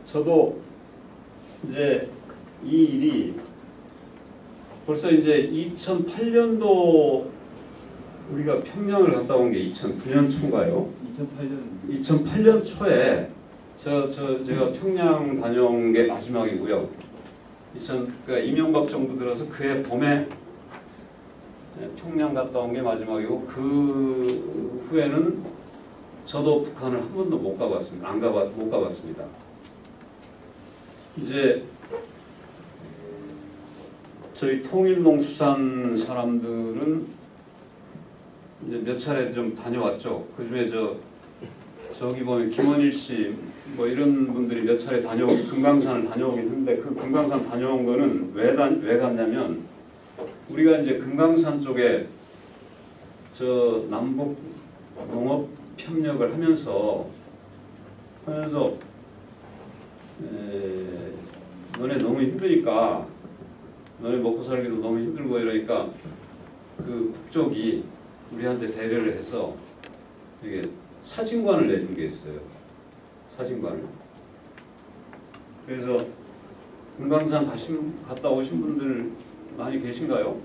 저도 이제 이 일이 벌써 이제 2008년도 우리가 평양을 갔다 온 게 2009년 초인가요? 2008년 초에 제가 평양 다녀온 게 마지막이고요. 그러니까 이명박 정부 들어서 그해 봄에 평양 갔다 온 게 마지막이고, 그 후에는 저도 북한을 한 번도 못 가봤습니다. 못 가봤습니다. 이제 저희 통일농수산 사람들은 이제 몇 차례 좀 다녀왔죠. 그 중에 저기 보면 김원일 씨 뭐 이런 분들이 몇 차례 금강산을 다녀오긴 했는데, 그 금강산 다녀온 거는 왜 갔냐면, 우리가 이제 금강산 쪽에 저 남북 농업 협력을 하면서 너네 너무 힘드니까, 너네 먹고 살기도 너무 힘들고 이러니까 그 북쪽이 우리한테 배려를 해서 이게 사진관을 내준 게 있어요. 사진관을. 그래서 금강산 갔다 오신 분들 많이 계신가요?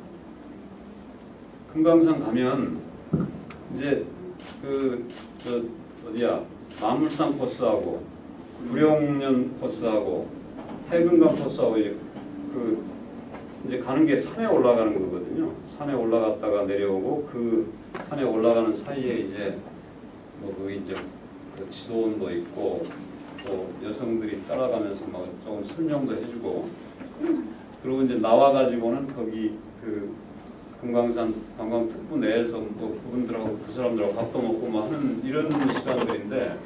금강산 가면 이제 마물산 코스하고 구룡련 코스하고 해금강 코스하고 이제 가는 게 산에 올라가는 거거든요. 산에 올라갔다가 내려오고, 그 산에 올라가는 사이에 이제 그 지도원도 있고, 또 여성들이 따라가면서 막 조금 설명도 해주고, 그리고 이제 나와가지고는 거기 그 금강산 관광특구 내에서 뭐 그분들하고 그 사람들하고 밥도 먹고 막 하는 이런 시간들인데,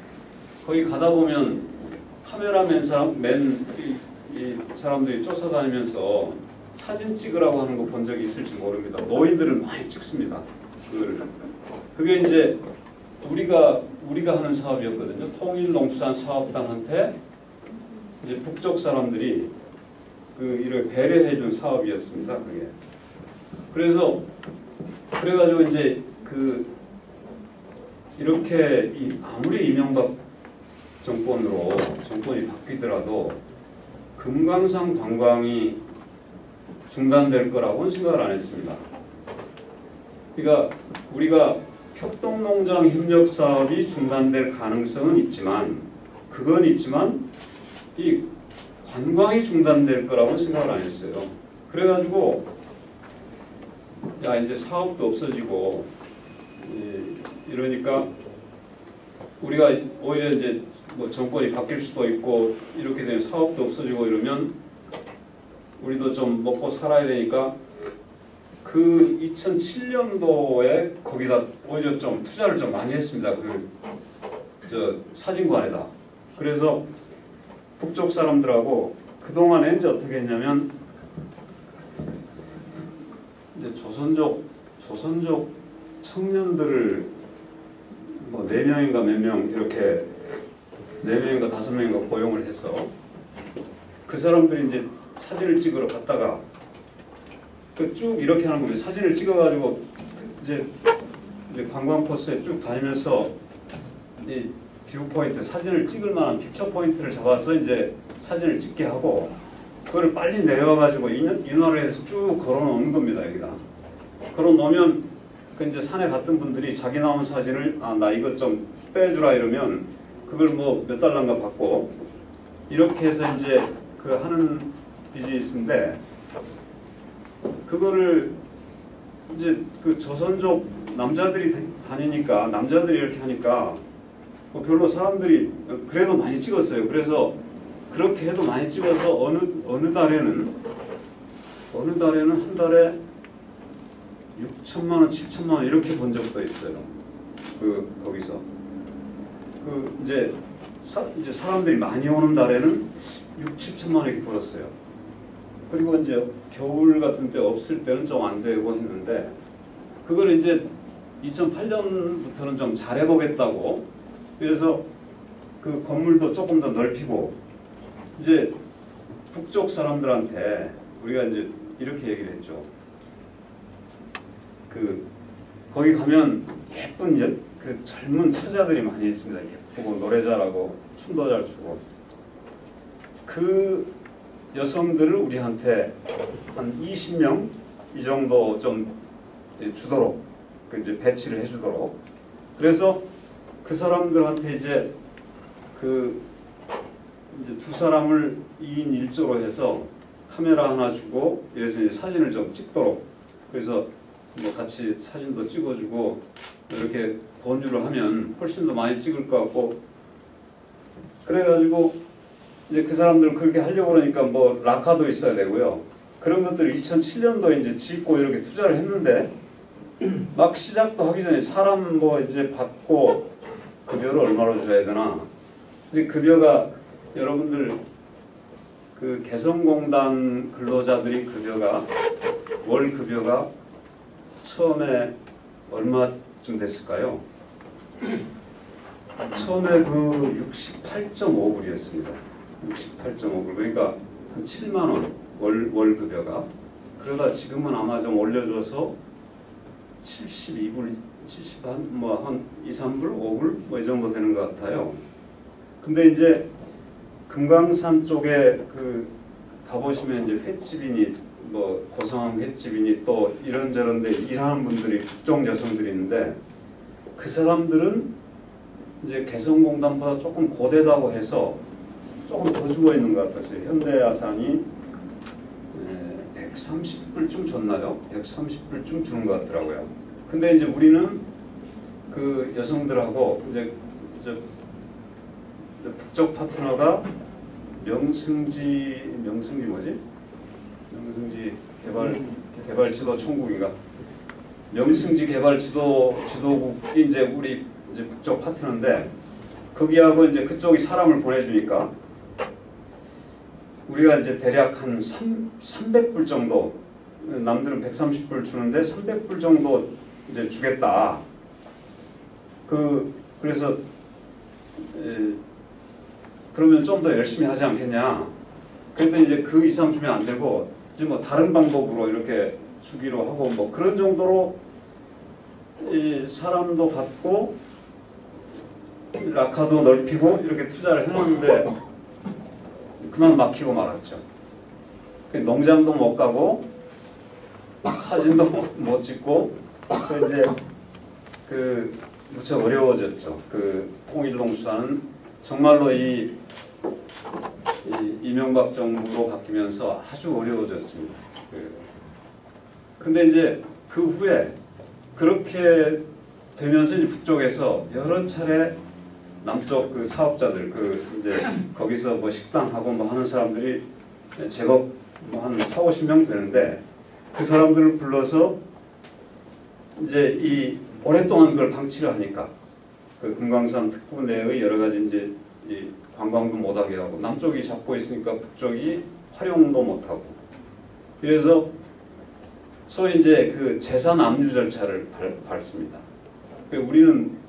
거기 가다 보면 카메라맨 이 사람들이 쫓아다니면서 사진 찍으라고 하는 거 본 적이 있을지 모릅니다. 노인들은 많이 찍습니다. 그게 이제 우리가 하는 사업이었거든요. 통일농수산 사업단한테 이제 북쪽 사람들이 이렇게 배려해 준 사업이었습니다. 그게. 그래가지고 이제 이렇게 아무리 이명박 정권이 바뀌더라도 금강산 관광이 중단될 거라고는 생각을 안 했습니다. 그러니까 우리가 협동농장 협력 사업이 중단될 가능성은 있지만, 이 관광이 중단될 거라고는 생각을 안 했어요. 그래가지고 이제 사업도 없어지고 이러니까 우리가 오히려 이제 뭐 정권이 바뀔 수도 있고, 이렇게 되면 사업도 없어지고 이러면 우리도 좀 먹고 살아야 되니까, 그 2007년도에 거기다 오히려 좀 투자를 좀 많이 했습니다. 사진관에다. 그래서 북쪽 사람들하고 그동안에 이제 어떻게 했냐면, 이제 조선족 청년들을 뭐 4명인가 몇 명, 이렇게 4명인가 5명인가 고용을 해서 그 사람들이 이제 사진을 찍으러 갔다가 쭉 이렇게 하는 겁니다. 사진을 찍어가지고 이제 관광 코스에 쭉 다니면서 이 뷰 포인트, 사진을 찍을 만한 픽처 포인트를 잡아서 이제 사진을 찍게 하고, 그걸 빨리 내려와가지고 인화를 해서 쭉 걸어놓는 겁니다. 여기다 걸어놓으면 이제 산에 갔던 분들이 자기 나온 사진을 나 이것 좀 빼주라 이러면 그걸 뭐 몇 달러인가 받고, 이렇게 해서 이제 하는 비즈니스인데, 그거를 이제 조선족 남자들이 다니니까, 남자들이 이렇게 하니까 뭐 별로 사람들이 그래도 많이 찍었어요. 그래서 그렇게 해도 많이 찍어서 어느 달에는 한 달에 6천만 원, 7천만 원 이렇게 번 적도 있어요. 거기서 이제 사람들이 많이 오는 달에는 6, 7천만 원 이렇게 벌었어요. 그리고 이제 겨울 같은 때 없을 때는 좀 안 되고 했는데, 그걸 이제 2008년부터는 좀 잘해보겠다고, 그래서 그 건물도 조금 더 넓히고, 이제 북쪽 사람들한테 우리가 이제 이렇게 얘기를 했죠. 거기 가면 예쁜 젊은 처자들이 많이 있습니다. 예쁘고 노래 잘하고 춤도 잘 추고 그 여성들을 우리한테 한 20명 이 정도 좀 주도록 그 이제 배치를 해주도록 그래서 그 사람들한테 이제 두 사람을 2인 1조로 해서 카메라 하나 주고 이래서 이제 사진을 좀 찍도록 그래서 뭐 같이 사진도 찍어주고 이렇게 권유를 하면 훨씬 더 많이 찍을 것 같고 그래가지고 이제 그 사람들 그렇게 하려고 그러니까 뭐 락카도 있어야 되고요. 그런 것들을 2007년도에 이제 짓고 이렇게 투자를 했는데 막 시작도 하기 전에 사람 뭐 이제 받고 급여를 얼마로 줘야 되나 이제 급여가 여러분들 그 개성공단 근로자들이 급여가 월 급여가 처음에 얼마쯤 됐을까요? 처음에 그 68.5불이었습니다. 68.5불 그러니까 한 7만 원 월 급여가 그러다 지금은 아마 좀 올려줘서 72불 70한 뭐 한 2, 3불 5불 뭐 이 정도 되는 것 같아요. 근데 이제 금강산 쪽에 그 가보시면 이제 횟집이니 뭐 고성함 횟집이니 또 이런저런 데 일하는 분들이 북쪽 여성들이 있는데 그 사람들은 이제 개성공단보다 조금 고되다고 해서 조금 더 주고 있는 것 같았어요. 현대아산이 130불쯤 줬나요? 130불쯤 주는 것 같더라고요. 근데 이제 우리는 그 여성들하고 이제 북쪽 파트너가 명승지 뭐지? 명승지 개발지도 총국인가? 명승지 개발지도국이 이제 우리 이제 북쪽 파트너인데 거기하고 이제 그쪽이 사람을 보내주니까 우리가 이제 대략 한 300불 정도 남들은 130불 주는데 300불 정도 이제 주겠다. 그래서 그러면 좀 더 열심히 하지 않겠냐. 그런데 이제 그 이상 주면 안 되고 이제 뭐 다른 방법으로 이렇게 주기로 하고 뭐 그런 정도로 이 사람도 받고 락카도 넓히고 이렇게 투자를 해놨는데 그만 막히고 말았죠. 농장도 못 가고 사진도 못 찍고 이제 무척 어려워졌죠. 통일농수사는 정말로 이 이명박 정부로 바뀌면서 아주 어려워졌습니다. 근데 이제 그 후에 그렇게 되면서 이제 북쪽에서 여러 차례 남쪽 그 사업자들 이제 거기서 뭐 식당하고 뭐 하는 사람들이 제법 뭐 한 40-50명 되는데 그 사람들을 불러서 이제 이 오랫동안 그걸 방치를 하니까 그 금강산 특구 내의 여러 가지 이제 이 관광도 못하게 하고 남쪽이 잡고 있으니까 북쪽이 활용도 못하고 그래서 소위 이제 그 재산 압류 절차를 밟습니다. 우리는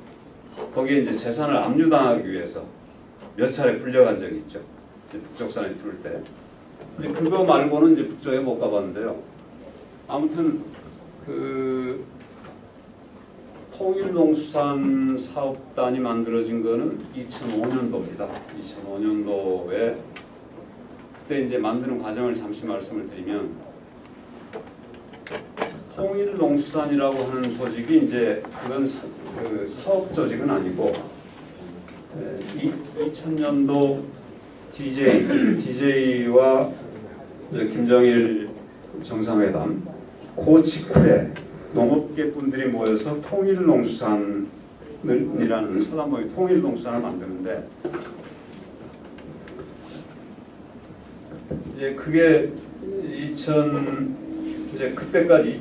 거기에 이제 재산을 압류당하기 위해서 몇 차례 불려간 적이 있죠. 북쪽산에 부를 때. 이제 그거 말고는 이제 북쪽에 못 가봤는데요. 아무튼 그 통일농수산 사업단이 만들어진 거는 2005년도입니다. 2005년도에 그때 이제 만드는 과정을 잠시 말씀을 드리면 통일농수산이라고 하는 조직이 이제 그건 그 사업 조직은 아니고 2000년도 DJ와 김정일 정상회담 그 직후에 농업계 분들이 모여서 통일농수산이라는 사단법인 통일농수산을 만드는데 이제 그게 이제 그때까지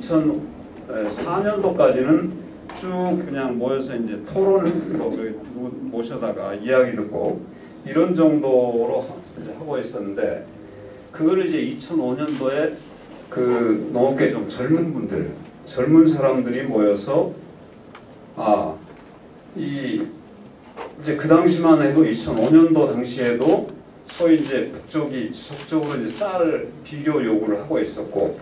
2004년도까지는 쭉 그냥 모여서 이제 토론 누구 모셔다가 이야기 듣고 이런 정도로 하고 있었는데 그거를 이제 2005년도에 그 농업계 좀 젊은 사람들이 모여서 이제 그 당시만 해도 2005년도 당시에도 소위 이제 북쪽이 지속적으로 이제 쌀 비료 요구를 하고 있었고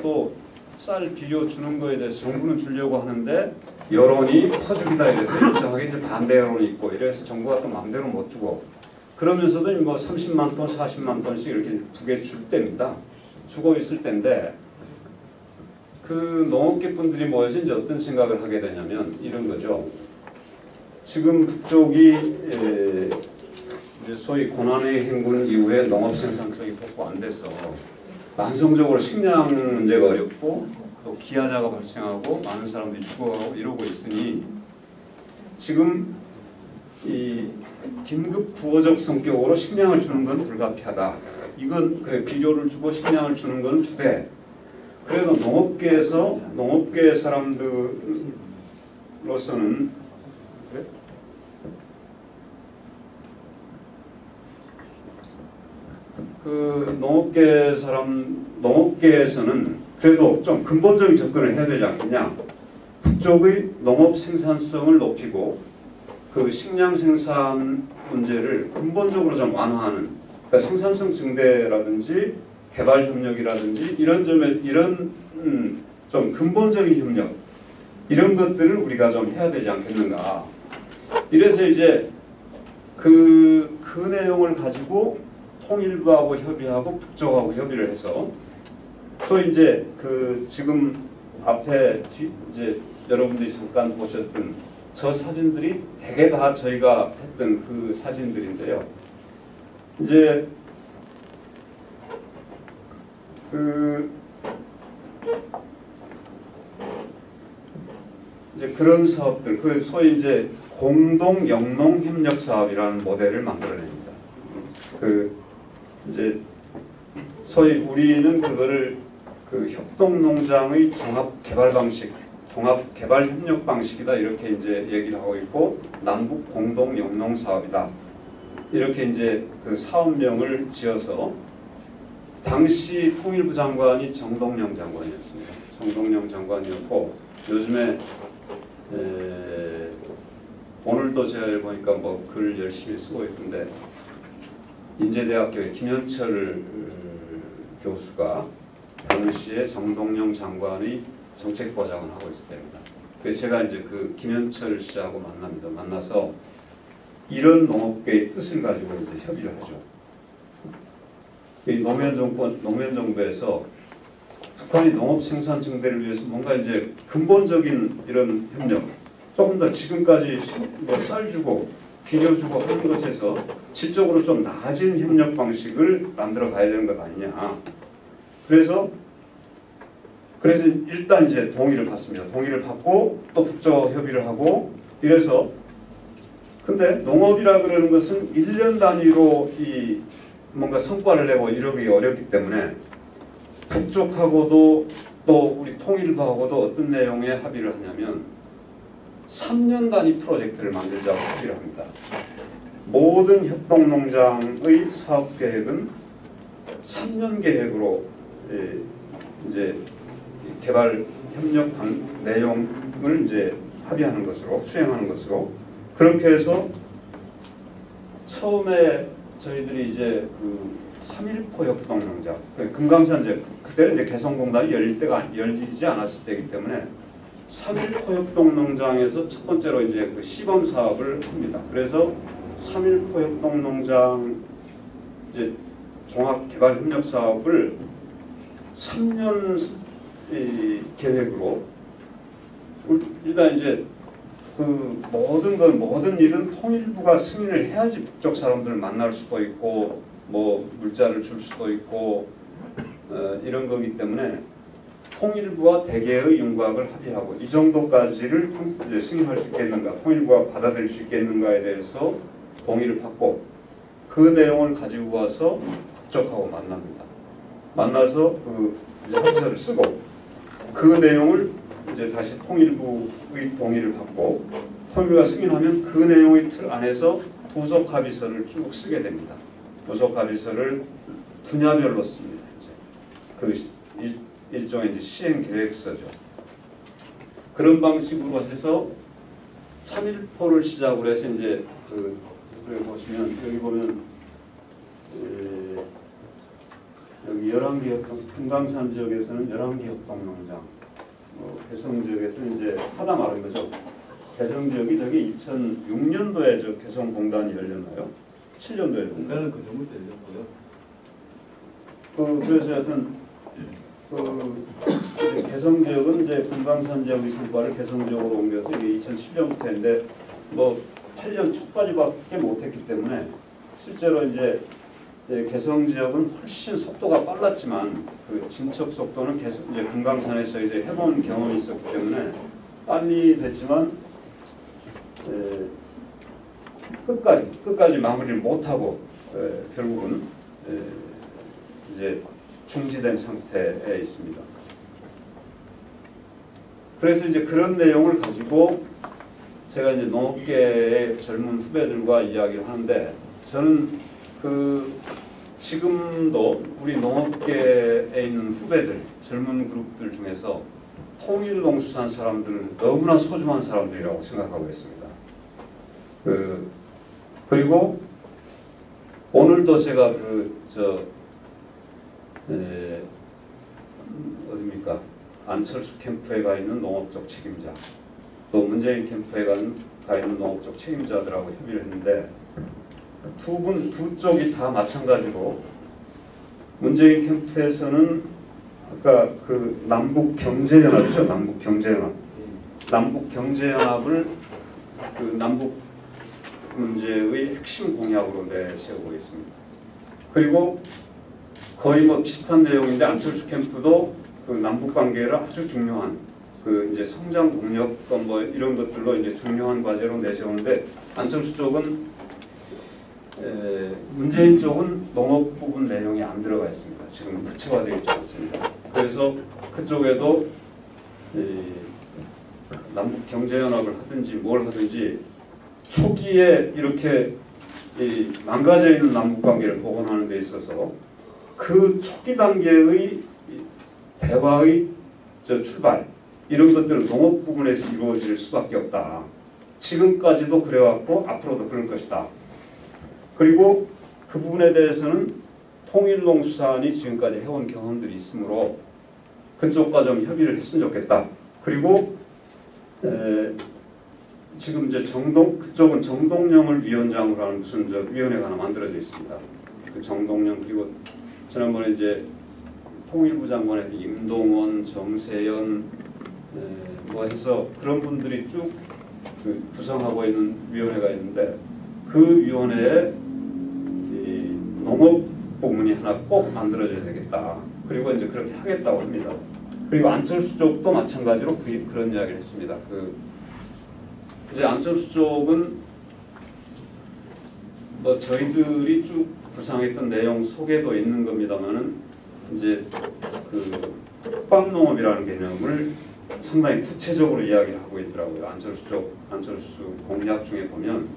또 쌀 비료 주는 거에 대해서 정부는 주려고 하는데 여론이 퍼주기다 이래서 일정하게 이제 반대 여론이 있고 이래서 정부가 또 마음대로 못 주고 그러면서도 뭐 30만 톤, 40만 톤씩 이렇게 북에 줄 때입니다. 주고 있을 때인데 그 농업계 분들이 모여서 이제 어떤 생각을 하게 되냐면 이런 거죠. 지금 북쪽이 이제 소위 고난의 행군 이후에 농업 생산성이 복구 안 돼서 만성적으로 식량 문제가 어렵고 또 기아자가 발생하고 많은 사람들이 죽어가고 이러고 있으니 지금 이 긴급 구호적 성격으로 식량을 주는 건 불가피하다. 이건 그래 비료를 주고 식량을 주는 건 주되 그래도 농업계에서 농업계 사람들로서는 그래? 그 농업계에서는 그래도 좀 근본적인 접근을 해야 되지 않겠냐. 북쪽의 농업 생산성을 높이고 그 식량 생산 문제를 근본적으로 좀 완화하는 그러니까 생산성 증대라든지 개발 협력이라든지 이런 점에 이런 좀 근본적인 협력 이런 것들을 우리가 좀 해야 되지 않겠는가. 이래서 이제 그 내용을 가지고 통일부하고 협의하고 북쪽하고 협의를 해서 또 이제 그 지금 앞에 이제 여러분들이 잠깐 보셨던 저 사진들이 대개 다 저희가 했던 그 사진들인데요. 이제 이제 그런 사업들, 그 소위 이제 공동 영농 협력 사업이라는 모델을 만들어냅니다. 그 이제 소위 우리는 그거를 그 협동농장의 종합 개발 방식, 종합 개발 협력 방식이다 이렇게 이제 얘기를 하고 있고 남북 공동 영농 사업이다 이렇게 이제 그 사업명을 지어서 당시 통일부 장관이 정동영 장관이었습니다. 정동영 장관이었고 요즘에 오늘도 제가 보니까 뭐 글 열심히 쓰고 있던데 인제대학교의 김현철 교수가 당시에 정동영 장관의 정책보좌관을 하고 있을 때입니다. 그래서 제가 이제 그 김현철 씨하고 만납니다. 만나서 이런 농업계의 뜻을 가지고 이제 협의를 하죠. 이 노무현 정부에서 북한이 농업 생산 증대를 위해서 뭔가 이제 근본적인 이런 협력, 조금 더 지금까지 뭐 쌀 주고 비료 주고 하는 것에서 질적으로 좀 나아진 협력 방식을 만들어 가야 되는 것 아니냐. 그래서 일단 이제 동의를 받습니다. 동의를 받고 또 북쪽 협의를 하고 이래서 근데 농업이라 그러는 것은 1년 단위로 이 뭔가 성과를 내고 이러기 어렵기 때문에 북쪽하고도 또 우리 통일부하고도 어떤 내용에 합의를 하냐면 3년 단위 프로젝트를 만들자고 합의를 합니다. 모든 협동농장의 사업 계획은 3년 계획으로 이제 개발 협력 내용을 이제 합의하는 것으로 수행하는 것으로 그렇게 해서 처음에 저희들이 이제 그 3.1포 협동농장 금강산 이제 그때는 이제 개성공단이 열리지 않았을 때이기 때문에 3.1포 협동농장에서 첫 번째로 이제 그 시범 사업을 합니다. 그래서 3.1포 협동농장 이제 종합 개발 협력 사업을 3년 계획으로 일단 이제 그 모든 일은 통일부가 승인을 해야지 북쪽 사람들을 만날 수도 있고 뭐 물자를 줄 수도 있고 이런 거기 때문에 통일부와 대개의 윤곽을 합의하고 이 정도까지를 이제 승인할 수 있겠는가, 통일부가 받아들일 수 있겠는가에 대해서 동의를 받고 그 내용을 가지고 와서 북쪽하고 만납니다. 만나서 그 이제 합의서를 쓰고 그 내용을 이제 다시 통일부의 동의를 받고 통일부가 승인하면 그 내용의 틀 안에서 부속 합의서를 쭉 쓰게 됩니다. 부속 합의서를 분야별로 씁니다. 이제 그 일종의 이제 시행 계획서죠. 그런 방식으로 해서 3.1포를 시작으로 해서 이제 여기 보시면 여기 보면 여기 여기 11개 협동, 금강산 지역에서는 11개 협동농장, 개성 지역에서는 이제 하다 말한 거죠. 개성 지역이 저기 2006년도에 저 개성공단이 열렸나요? 7년도에 공단은 그 전부터 열렸고요. 그래서 하여튼 이제 개성 지역은 이제 금강산 지역의 성과를 개성 지역으로 옮겨서 이게 2007년부터인데 뭐 8년 초까지밖에 못했기 때문에 실제로 이제 개성 지역은 훨씬 속도가 빨랐지만 그 진척 속도는 계속 이제 금강산에서 이제 해본 경험이 있었기 때문에 빨리 됐지만 끝까지 마무리를 못하고 결국은 이제 중지된 상태에 있습니다. 그래서 이제 그런 내용을 가지고 제가 이제 농업계의 젊은 후배들과 이야기를 하는데 저는 지금도 우리 농업계에 있는 후배들, 젊은 그룹들 중에서 통일농수산 사람들은 너무나 소중한 사람들이라고 생각하고 있습니다. 그리고 오늘도 제가 어디입니까? 안철수 캠프에 가 있는 농업적 책임자, 또 문재인 캠프에 가 있는 농업적 책임자들하고 협의를 했는데 두 쪽이 다 마찬가지로 문재인 캠프에서는 아까 그 남북 경제연합이죠. 남북 경제연합을 그 남북 문제의 핵심 공약으로 내세우고 있습니다. 그리고 거의 뭐 비슷한 내용인데 안철수 캠프도 그 남북 관계를 아주 중요한 그 이제 성장 동력권 뭐 이런 것들로 이제 중요한 과제로 내세우는데 안철수 쪽은 문재인 쪽은 농업 부분 내용이 안 들어가 있습니다. 지금 구체화되어 있지 않습니다. 그래서 그쪽에도 남북 경제연합을 하든지 뭘 하든지 초기에 이렇게 망가져 있는 남북 관계를 복원하는 데 있어서 그 초기 단계의 대화의 출발 이런 것들은 농업 부분에서 이루어질 수밖에 없다. 지금까지도 그래왔고 앞으로도 그럴 것이다. 그리고 그 부분에 대해서는 통일농수산이 지금까지 해온 경험들이 있으므로 그쪽과 좀 협의를 했으면 좋겠다. 그리고 지금 이제 그쪽은 정동영을 위원장으로 하는 무슨 위원회가 하나 만들어져 있습니다. 그 정동영 그리고 지난번에 이제 통일부 장관에 임동원, 정세현 뭐 해서 그런 분들이 쭉 구성하고 있는 위원회가 있는데 그 위원회에 이 농업 부문이 하나 꼭 만들어져야 되겠다. 그리고 이제 그렇게 하겠다고 합니다. 그리고 안철수 쪽도 마찬가지로 그런 이야기를 했습니다. 이제 안철수 쪽은 뭐 저희들이 쭉 구상했던 내용 속에도 있는 겁니다만은 이제 그 국방농업이라는 개념을 상당히 구체적으로 이야기를 하고 있더라고요. 안철수 공약 중에 보면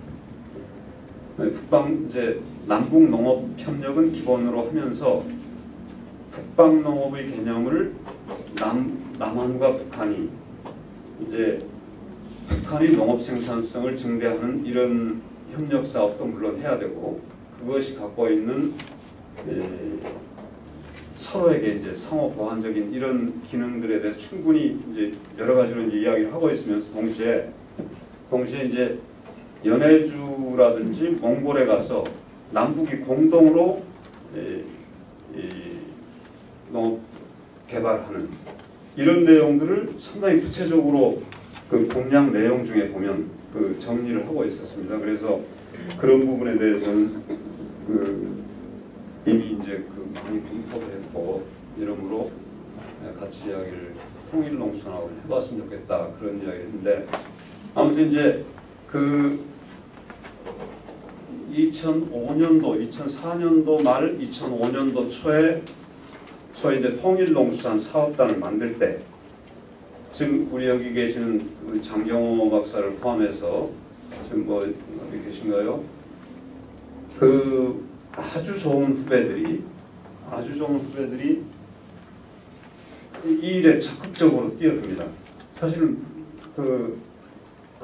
이제 남북 농업 협력은 기본으로 하면서 북방 농업의 개념을 남한과 북한이 이제 북한의 농업 생산성을 증대하는 이런 협력 사업도 물론 해야 되고 그것이 갖고 있는 서로에게 이제 상호 보완적인 이런 기능들에 대해서 충분히 이제 여러 가지로 이제 이야기를 하고 있으면서 동시에 이제 연해주라든지 몽골에 가서 남북이 공동으로 농업 개발하는 이런 내용들을 상당히 구체적으로 그 공약 내용 중에 보면 그 정리를 하고 있었습니다. 그래서 그런 부분에 대해서는 이미 이제 많이 검토도 했고 이러므로 같이 이야기를 통일농수산하고 해봤으면 좋겠다 그런 이야기를 했는데 아무튼 이제 2005년도, 2004년도 말 2005년도 초에 소위 이제 통일농수산 사업단을 만들 때 지금 우리 여기 계시는 우리 장경호 박사를 포함해서 지금 뭐 어디 계신가요? 아주 좋은 후배들이 이 일에 적극적으로 뛰어듭니다. 사실은 그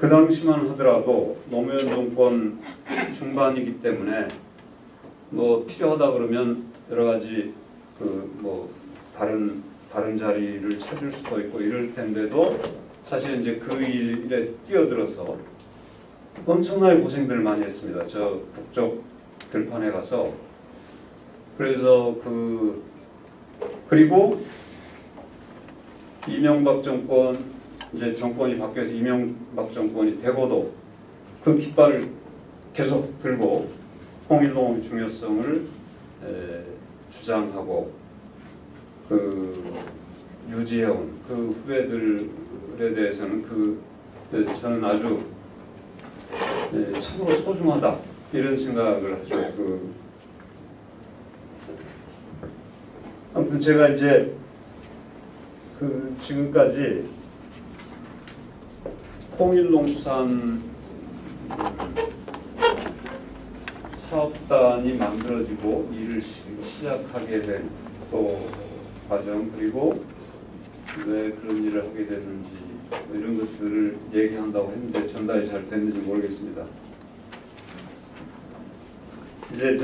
당시만 하더라도 노무현 정권 중반이기 때문에 뭐 필요하다 그러면 여러 가지 그 뭐 다른 자리를 찾을 수도 있고 이럴 텐데도 사실 이제 그 일에 뛰어들어서 엄청나게 고생들을 많이 했습니다. 저 북쪽 들판에 가서. 그래서 그리고 이명박 정권, 이제 정권이 바뀌어서 이명박 정권이 되고도 그 깃발을 계속 들고 통일농업의 중요성을 주장하고 유지해온 그 후배들에 대해서는 저는 아주 참으로 소중하다 이런 생각을 하죠. 아무튼 제가 이제 지금까지 통일농수산 사업단이 만들어지고 일을 시작하게 된 또 과정, 그리고 왜 그런 일을 하게 됐는지 이런 것들을 얘기한다고 했는데 전달이 잘 됐는지 모르겠습니다. 이제 이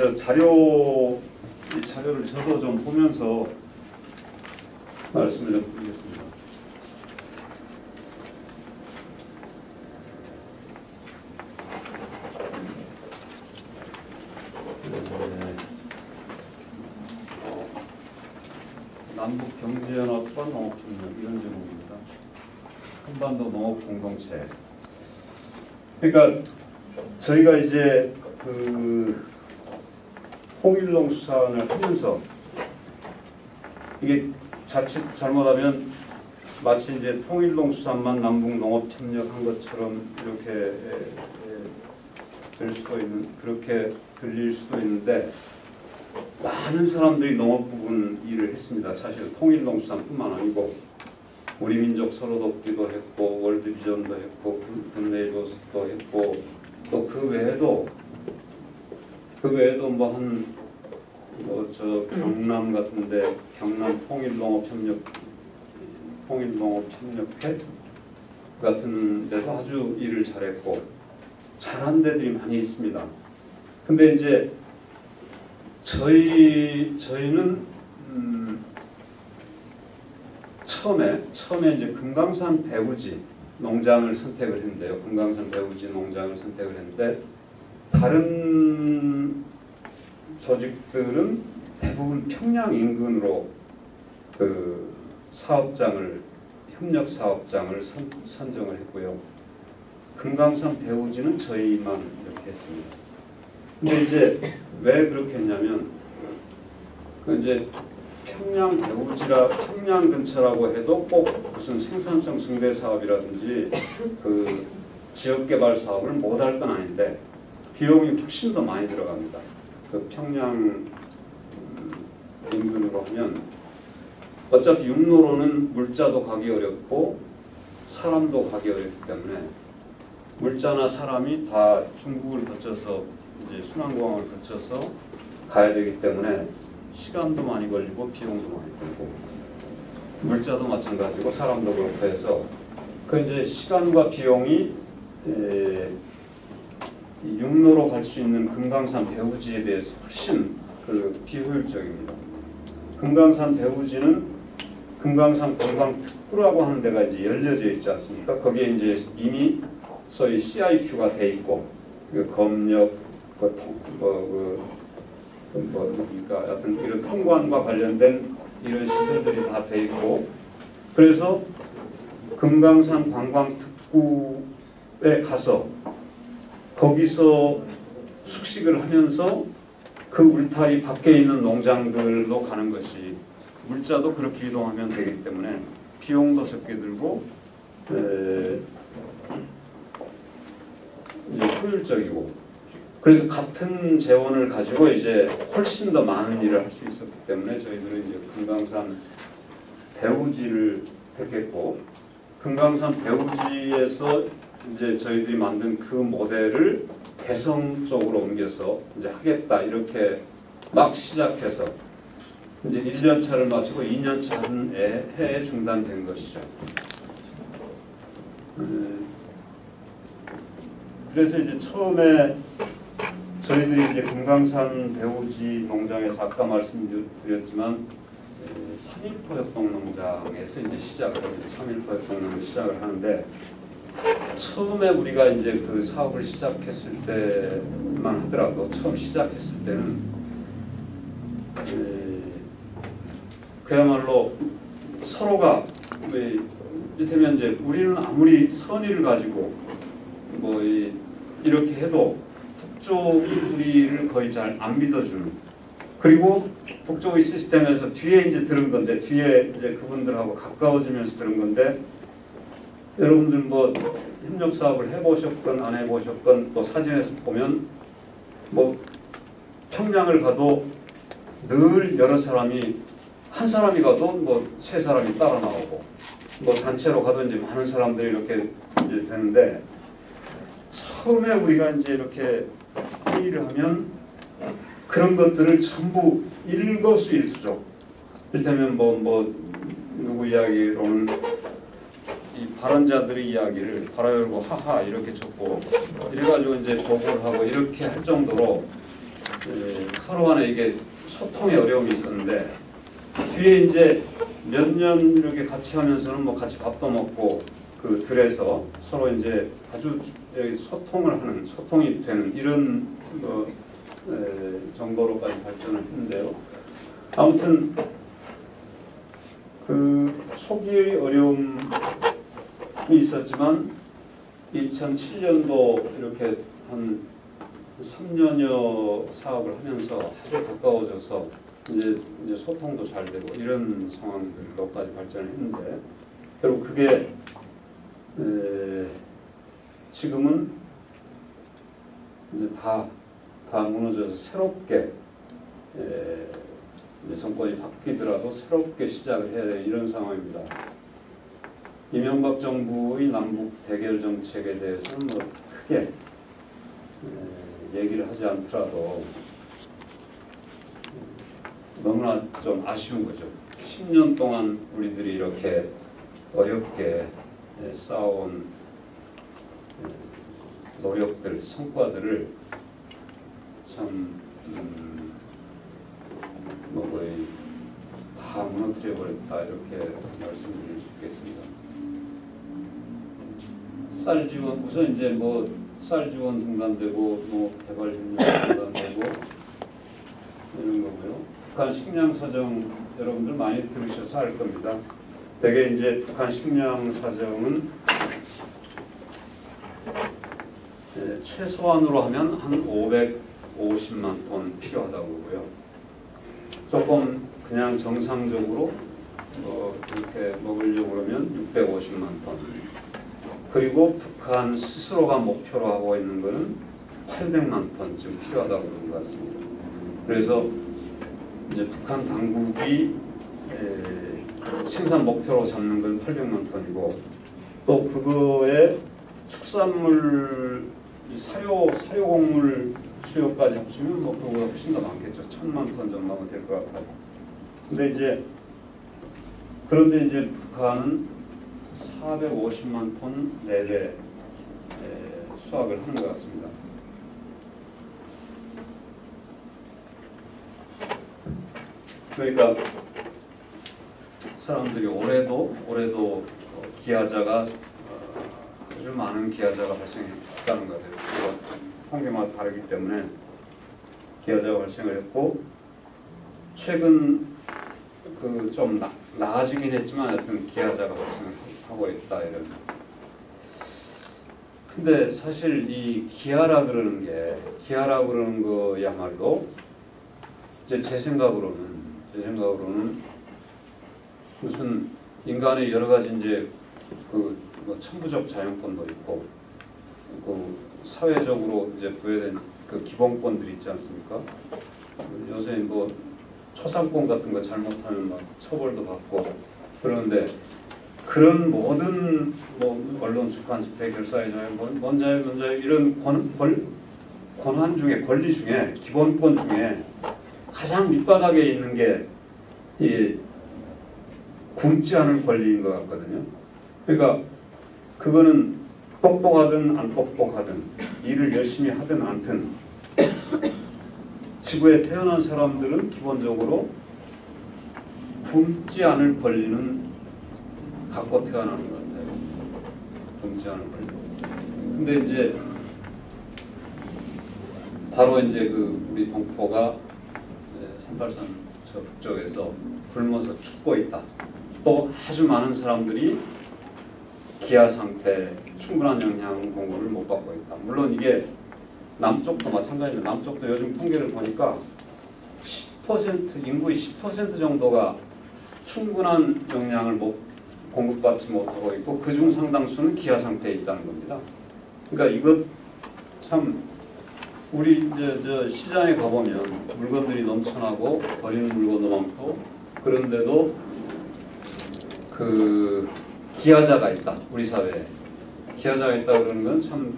자료를 저도 좀 보면서 말씀을 좀 드리겠습니다. 남북경제연합과 농업협력 이런 제목입니다. 한반도 농업공동체. 그러니까 저희가 이제 통일농수산을 하면서 이게 자칫 잘못하면 마치 이제 통일농수산만 남북농업협력한 것처럼 이렇게 될 수도 있는, 그렇게 들릴 수도 있는데 많은 사람들이 농업 부분 일을 했습니다. 사실 통일농수산뿐만 아니고 우리 민족 서로 돕기도 했고 월드비전도 했고 굿네이버스도 했고 또 그 외에도 경남 같은데 경남 통일농업협력회 같은 데도 아주 일을 잘했고 잘한 데들이 많이 있습니다. 근데 이제 저희는 처음에 이제 금강산 배우지 농장을 선택을 했는데요. 금강산 배우지 농장을 선택을 했는데 다른 조직들은 대부분 평양 인근으로 협력 사업장을 선정을 했고요. 금강산 배우지는 저희만 이렇게 했습니다. 근데 이제 왜 그렇게 했냐면 이제 평양 근처라고 해도 꼭 무슨 생산성 증대 사업이라든지 지역 개발 사업을 못 할 건 아닌데 비용이 훨씬 더 많이 들어갑니다. 평양 인근으로 하면 어차피 육로로는 물자도 가기 어렵고 사람도 가기 어렵기 때문에 물자나 사람이 다 중국을 거쳐서 이제 순환공항을 거쳐서 가야 되기 때문에 시간도 많이 걸리고 비용도 많이 들고 물자도 마찬가지고 사람도 그렇고 해서 이제 시간과 비용이 육로로 갈 수 있는 금강산 배우지에 비해서 훨씬 비효율적입니다. 금강산 배우지는 금강산 관광특구라고 하는 데가 이제 열려져 있지 않습니까? 거기에 이제 이미 소위 CIQ가 돼 있고 검역 그러니까 하여튼 이런 통관과 관련된 이런 시설들이 다 돼 있고 그래서 금강산 관광특구에 가서 거기서 숙식을 하면서 그 울타리 밖에 있는 농장들로 가는 것이 물자도 그렇게 이동하면 되기 때문에 비용도 적게 들고 이제 효율적이고 그래서 같은 재원을 가지고 이제 훨씬 더 많은 일을 할 수 있었기 때문에 저희들은 이제 금강산 배우지를 택했고 금강산 배우지에서 이제 저희들이 만든 그 모델을 개성 쪽으로 옮겨서 이제 하겠다 이렇게 막 시작해서 이제 1년 차를 마치고 2년 차는 해에 중단된 것이죠. 그래서 이제 처음에 저희들이 이제 금강산 배우지 농장에서 아까 말씀드렸지만 3.1% 협동농장에서 이제 시작을 합니다. 3.1% 협동농장 시작을 하는데 처음에 우리가 이제 그 사업을 시작했을 때만 하더라도 처음 시작했을 때는 그야말로 서로가 이를테면 이제 우리는 아무리 선의를 가지고 뭐 이렇게 해도 북쪽이 우리를 거의 잘 안 믿어주는, 그리고 북쪽의 시스템에서 뒤에 이제 들은 건데, 뒤에 이제 그분들하고 가까워지면서 들은 건데, 여러분들 뭐 협력 사업을 해보셨건 안 해보셨건 또 사진에서 보면 뭐 평양을 가도 늘 여러 사람이, 한 사람이 가도 뭐 세 사람이 따라 나오고, 뭐 단체로 가도 이제 많은 사람들이 이렇게 이제 되는데, 처음에 우리가 이제 이렇게 회의를 하면 그런 것들을 전부 일거수일투족, 이를테면 뭐 누구 이야기로는 이 발언자들의 이야기를 괄호 열고 하하 이렇게 적고 이래가지고 이제 보고를 하고 이렇게 할 정도로 서로 간에 이게 소통에 어려움이 있었는데, 뒤에 이제 몇 년 이렇게 같이 하면서는 뭐 같이 밥도 먹고 그 들에서 서로 이제 아주 소통을 하는, 소통이 되는 이런 정도로까지 발전을 했는데요. 아무튼 그 초기의 어려움이 있었지만 2007년도 이렇게 한 3년여 사업을 하면서 아주 가까워져서 이제 소통도 잘 되고 이런 상황들로까지 발전을 했는데, 결국 그게 지금은 이제 다 무너져서 새롭게 이제 정권이 바뀌더라도 새롭게 시작을 해야 되는 이런 상황입니다. 이명박 정부의 남북 대결 정책에 대해서는 뭐 크게 얘기를 하지 않더라도 너무나 좀 아쉬운 거죠. 10년 동안 우리들이 이렇게 어렵게 쌓아온 노력들, 성과들을 참 뭐 거의 다 무너뜨려 버렸다, 이렇게 말씀드릴 수 있겠습니다. 쌀 지원, 우선 이제 뭐 쌀 지원 중단되고 뭐 개발 협력 중단되고 이런 거고요. 북한 식량 사정 여러분들 많이 들으셔서 알 겁니다. 대개 이제 북한 식량 사정은 최소한으로 하면 한 550만 톤 필요하다고 보고요. 조금 그냥 정상적으로 그렇게 먹으려고 그러면 650만 톤. 그리고 북한 스스로가 목표로 하고 있는 것은 800만 톤쯤 필요하다고 그런 것 같습니다. 그래서 이제 북한 당국이 생산 목표로 잡는 건 800만 톤이고, 또 그거에 축산물, 사료곡물 수요까지 합치면 뭐 그거보다 훨씬 더 많겠죠. 1000만 톤 정도면 될 것 같아요. 그런데 이제 북한은 450만 톤 내외 수확을 하는 것 같습니다. 그러니까 사람들이 올해도 기아자가 아주 많은 기아자가 발생했다는 것 같아요. 통계마다 다르기 때문에 기아자가 발생을 했고, 최근 그 좀 나아지긴 했지만 하여튼 기아자가 발생하고 있다 이런. 근데 사실 이 기아라 그러는 거야말로 이제 제 생각으로는 무슨 인간의 여러 가지 이제 그 뭐 천부적 자연권도 있고 그 사회적으로 이제 부여된 그 기본권들이 있지 않습니까? 요새 뭐 초상권 같은 거 잘못하면 막 처벌도 받고 그러는데, 그런 모든 뭐 언론, 주관, 집회, 결사의 자유, 원자유 이런 권한 중에, 권리 중에, 기본권 중에 가장 밑바닥에 있는 게 이 굶지 않을 권리인 것 같거든요. 그러니까 그거는 똑똑하든 안 똑똑하든, 일을 열심히 하든 않든, 지구에 태어난 사람들은 기본적으로 굶지 않을 권리는 갖고 태어나는 것 같아요. 굶지 않을 권리. 근데 이제 바로 이제 그 우리 동포가 383 저 북쪽에서 굶어서 죽고 있다. 또 아주 많은 사람들이 기아 상태, 충분한 영양 공급을 못 받고 있다. 물론 이게 남쪽도 마찬가지인데 남쪽도 요즘 통계를 보니까 10% 인구의 10% 정도가 충분한 영양을 공급받지 못하고 있고 그중 상당수는 기아 상태에 있다는 겁니다. 그러니까 이것 참 우리 이제 저 시장에 가보면 물건들이 넘쳐나고 버리는 물건도 많고 그런데도 그 기아자가 있다. 우리 사회에 기아자가 있다 그러는 건 참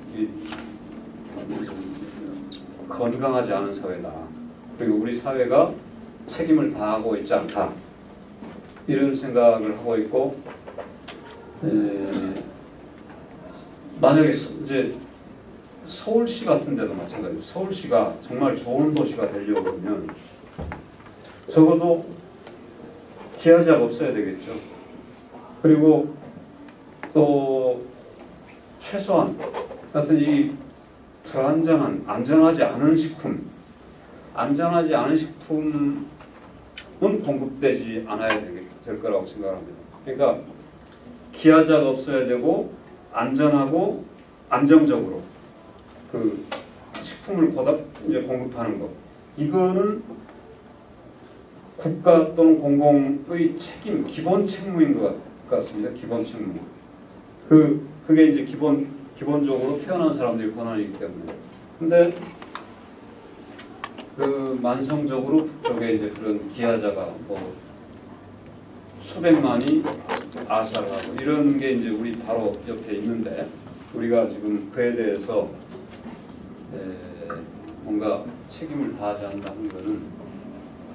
건강하지 않은 사회다. 그리고 우리 사회가 책임을 다하고 있지 않다. 이런 생각을 하고 있고 만약에 이제 서울시 같은 데도 마찬가지로 서울시가 정말 좋은 도시가 되려고 하면 적어도 기아자가 없어야 되겠죠. 그리고 또 최소한 같은 이 불안전한 안전하지 않은 식품은 공급되지 않아야 될 거라고 생각합니다. 그러니까 기아자가 없어야 되고 안전하고 안정적으로 그 식품을 이제 공급하는 것 이거는 국가 또는 공공의 책임 기본 책무인 것 같습니다. 기본 책무. 그게 이제 기본적으로 태어난 사람들의 권한이기 때문에. 근데 그 만성적으로 북쪽에 이제 그런 기아자가 뭐 수백만이 아사하고 이런 게 이제 우리 바로 옆에 있는데 우리가 지금 그에 대해서 뭔가 책임을 다하지 않는다는 것은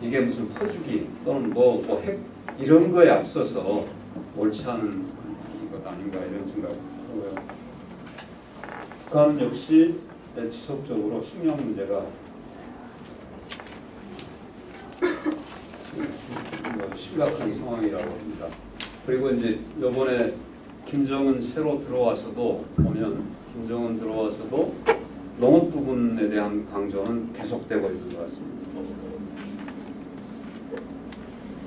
이게 무슨 퍼주기 또는 뭐 핵 이런 거에 앞서서 옳지 않은 것 아닌가 이런 생각을 하고요. 북한은 역시 지속적으로 식량 문제가 심각한 상황이라고 합니다. 그리고 이제 이번에 김정은 새로 들어와서도 보면 김정은 들어와서도 농업 부분에 대한 강조는 계속되고 있는 것 같습니다.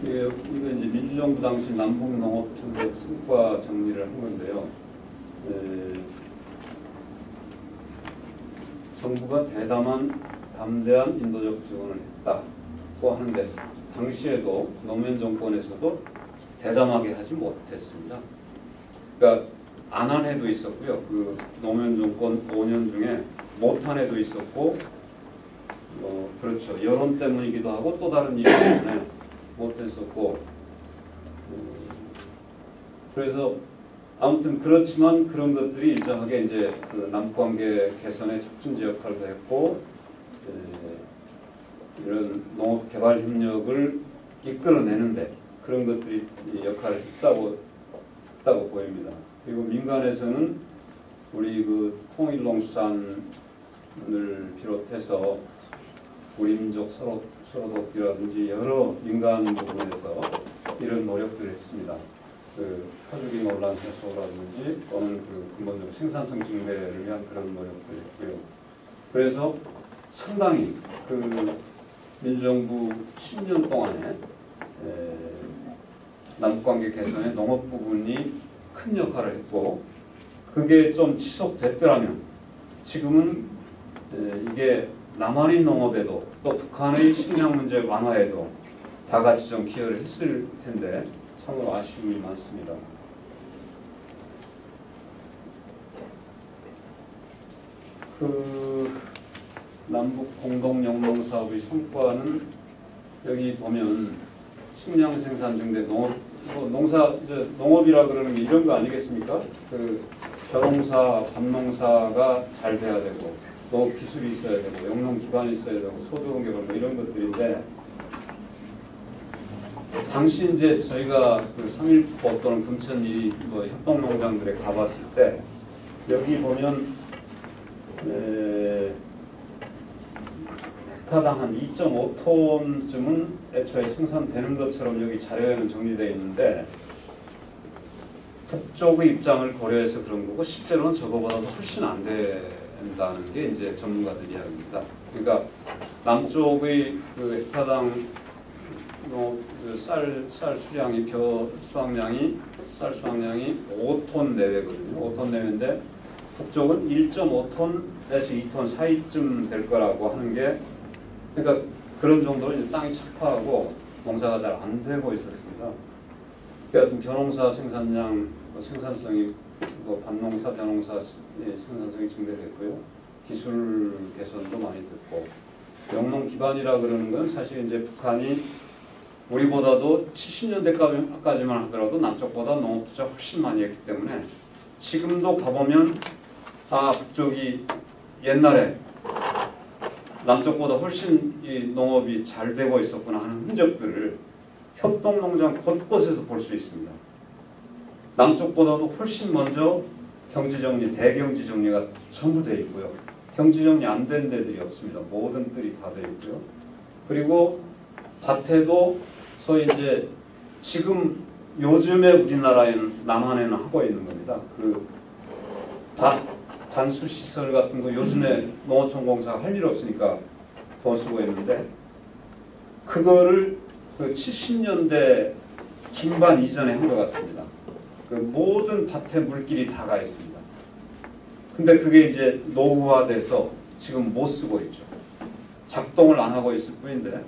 이거 이제 민주정부 당시 남북 농업 정책 성과 정리를 한 건데요. 정부가 담대한 인도적 지원을 했다고 하는데 당시에도 노무현 정권에서도 대담하게 하지 못했습니다. 그러니까 안 한 해도 있었고요. 그 노무현 정권 5년 중에 못한 해도 있었고, 그렇죠. 여론 때문이기도 하고 또 다른 이유 때문에 못했었고, 그래서 아무튼 그렇지만 그런 것들이 일정하게 이제 그 남북관계 개선에 촉진제 역할도 했고, 이런 농업 개발 협력을 이끌어내는데 그런 것들이 역할을 했다고 보입니다. 그리고 민간에서는 우리 그 통일농수산을 비롯해서 우리 민족 서로 돕기라든지 여러 민간 부분에서 이런 노력들을 했습니다. 그 퍼주기 논란 해소라든지 또는 그 근본적 생산성 증대를 위한 그런 노력들을 했고요. 그래서 상당히 그 민주정부 10년 동안에 남북관계 개선에 농업 부분이 큰 역할을 했고 그게 좀 지속됐더라면 지금은 이게 남한의 농업에도 또 북한의 식량 문제 완화에도 다 같이 좀 기여를 했을 텐데 참으로 아쉬움이 많습니다. 그 남북 공동 영농 사업의 성과는 여기 보면 식량 생산 증대 농업이라 그러는 게 이런 거 아니겠습니까? 그 벼농사, 밤농사가 잘 돼야 되고 농업 기술이 있어야 되고 영농 기반이 있어야 되고 소조원 개발 뭐 이런 것들인데 당시 이제 저희가 그 3.1보 또는 금천이 뭐 협동농장들에 가봤을 때 여기 보면 헥타당 한 2.5톤쯤은 애초에 생산되는 것처럼 여기 자료에는 정리되어 있는데 북쪽의 입장을 고려해서 그런 거고 실제로는 저거보다도 훨씬 안 된다는 게 이제 전문가들 이야기입니다. 그러니까 남쪽의 그 헥타당 쌀 수량이 쌀 수확량이 5톤 내외거든요. 5톤 내외인데 북쪽은 1.5톤에서 2톤 사이쯤 될 거라고 하는 게 그러니까 그런 정도로 이제 땅이 척파하고 농사가 잘 안 되고 있었습니다. 그러니까 벼농사 생산량 생산성이 밭농사 벼농사 생산성이 증대됐고요. 기술 개선도 많이 됐고 영농 기반이라 그러는 건 사실 이제 북한이 우리보다도 70년대까지만 하더라도 남쪽보다 농업 투자 훨씬 많이 했기 때문에 지금도 가보면 북쪽이 옛날에 남쪽보다 훨씬 이 농업이 잘 되고 있었구나 하는 흔적들을 협동농장 곳곳에서 볼 수 있습니다. 남쪽보다도 훨씬 먼저 경지정리, 대경지정리가 전부 되어 있고요. 경지정리 안 된 데들이 없습니다. 모든 뜰이 다 되어 있고요. 그리고 밭에도 소위 이제 지금 요즘에 우리나라에는 남한에는 하고 있는 겁니다. 그 밭 관수 시설 같은 거 요즘에 농어촌공사가 할 일 없으니까 돈 쓰고 있는데 그거를 그 70년대 중반 이전에 한 것 같습니다. 그 모든 밭에 물길이 다 가 있습니다. 근데 그게 이제 노후화돼서 지금 못 쓰고 있죠. 작동을 안 하고 있을 뿐인데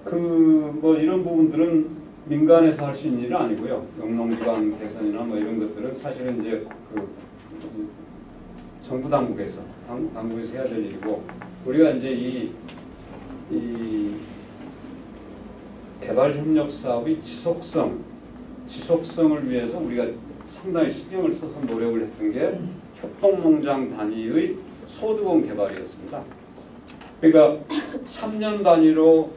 이런 부분들은 민간에서 할 수 있는 일은 아니고요. 영농기반 개선이나 이런 것들은 사실은 이제 정부 당국에서 해야 될 일이고 우리가 이제 이 개발 협력 사업의 지속성을 위해서 우리가 상당히 신경을 써서 노력을 했던 게 협동농장 단위의 소득원 개발이었습니다. 그러니까 3년 단위로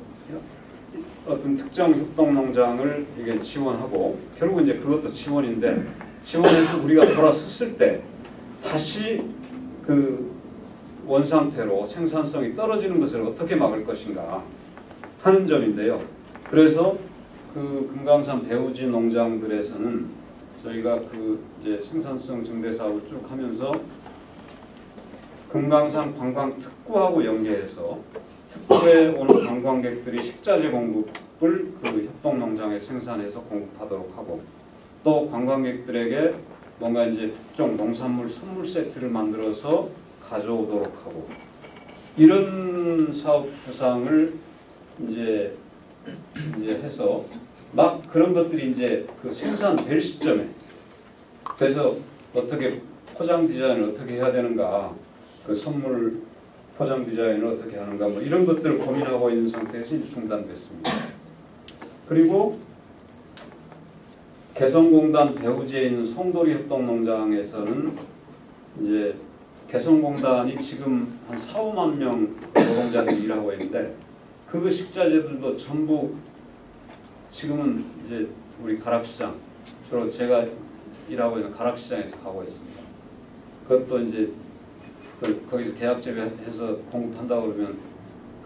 어떤 특정 협동농장을 이게 지원하고 결국 이제 그것도 지원인데 지원해서 우리가 돌아섰을 때 다시 그 원상태로 생산성이 떨어지는 것을 어떻게 막을 것인가 하는 점인데요. 그래서 그 금강산 배우지 농장들에서는 저희가 그 이제 생산성 증대 사업을 쭉 하면서 금강산 관광 특구하고 연계해서 특구에 오는 관광객들이 식자재 공급을 그 협동농장에 생산해서 공급하도록 하고 또 관광객들에게 뭔가 이제 특정 농산물 선물 세트를 만들어서 가져오도록 하고 이런 사업 구상을 이제 해서 막 그런 것들이 이제 그 생산될 시점에 그래서 어떻게 포장 디자인을 어떻게 해야 되는가 그 선물 포장 디자인을 어떻게 하는가 이런 것들을 고민하고 있는 상태에서 이제 중단됐습니다. 그리고 개성공단 배후지에 있는 송도리 협동농장에서는 이제 개성공단이 지금 한 4, 5만 명 노동자들이 일하고 있는데 그 식자재들도 전부 지금은 이제 우리 가락시장 주로 제가 일하고 있는 가락시장에서 가고 있습니다. 그것도 이제 거기서 계약 재배해서 공급한다고 그러면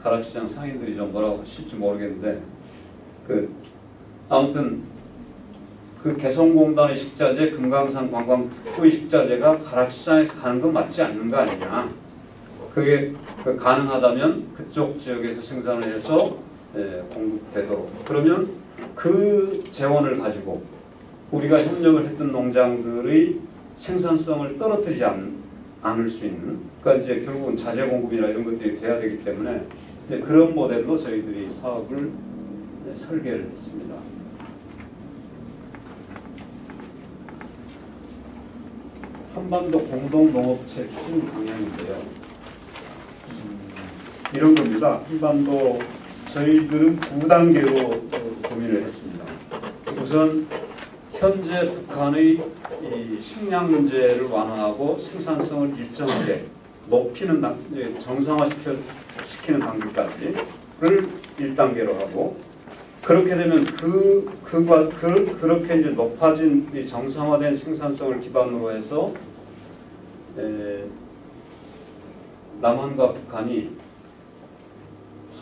가락시장 상인들이 좀 뭐라고 하실지 모르겠는데 아무튼 그 개성공단의 식자재, 금강산 관광 특구의 식자재가 가락시장에서 가는 건 맞지 않는 거 아니냐. 그게 가능하다면 그쪽 지역에서 생산을 해서 공급되도록. 그러면 그 재원을 가지고 우리가 협력을 했던 농장들의 생산성을 떨어뜨리지 않을 수 있는 그러니까 이제 결국은 자재 공급이나 이런 것들이 돼야 되기 때문에 그런 모델로 저희들이 사업을 설계를 했습니다. 한반도 공동농업체 추진 방향인데요. 이런 겁니다. 한반도 저희들은 두 단계로 고민을 했습니다. 우선 현재 북한의 이 식량 문제를 완화하고 생산성을 일정하게 높이는 정상화시키는 단계까지를 1단계로 하고 그렇게 되면 그렇게 이제 높아진 이 정상화된 생산성을 기반으로 해서 남한과 북한이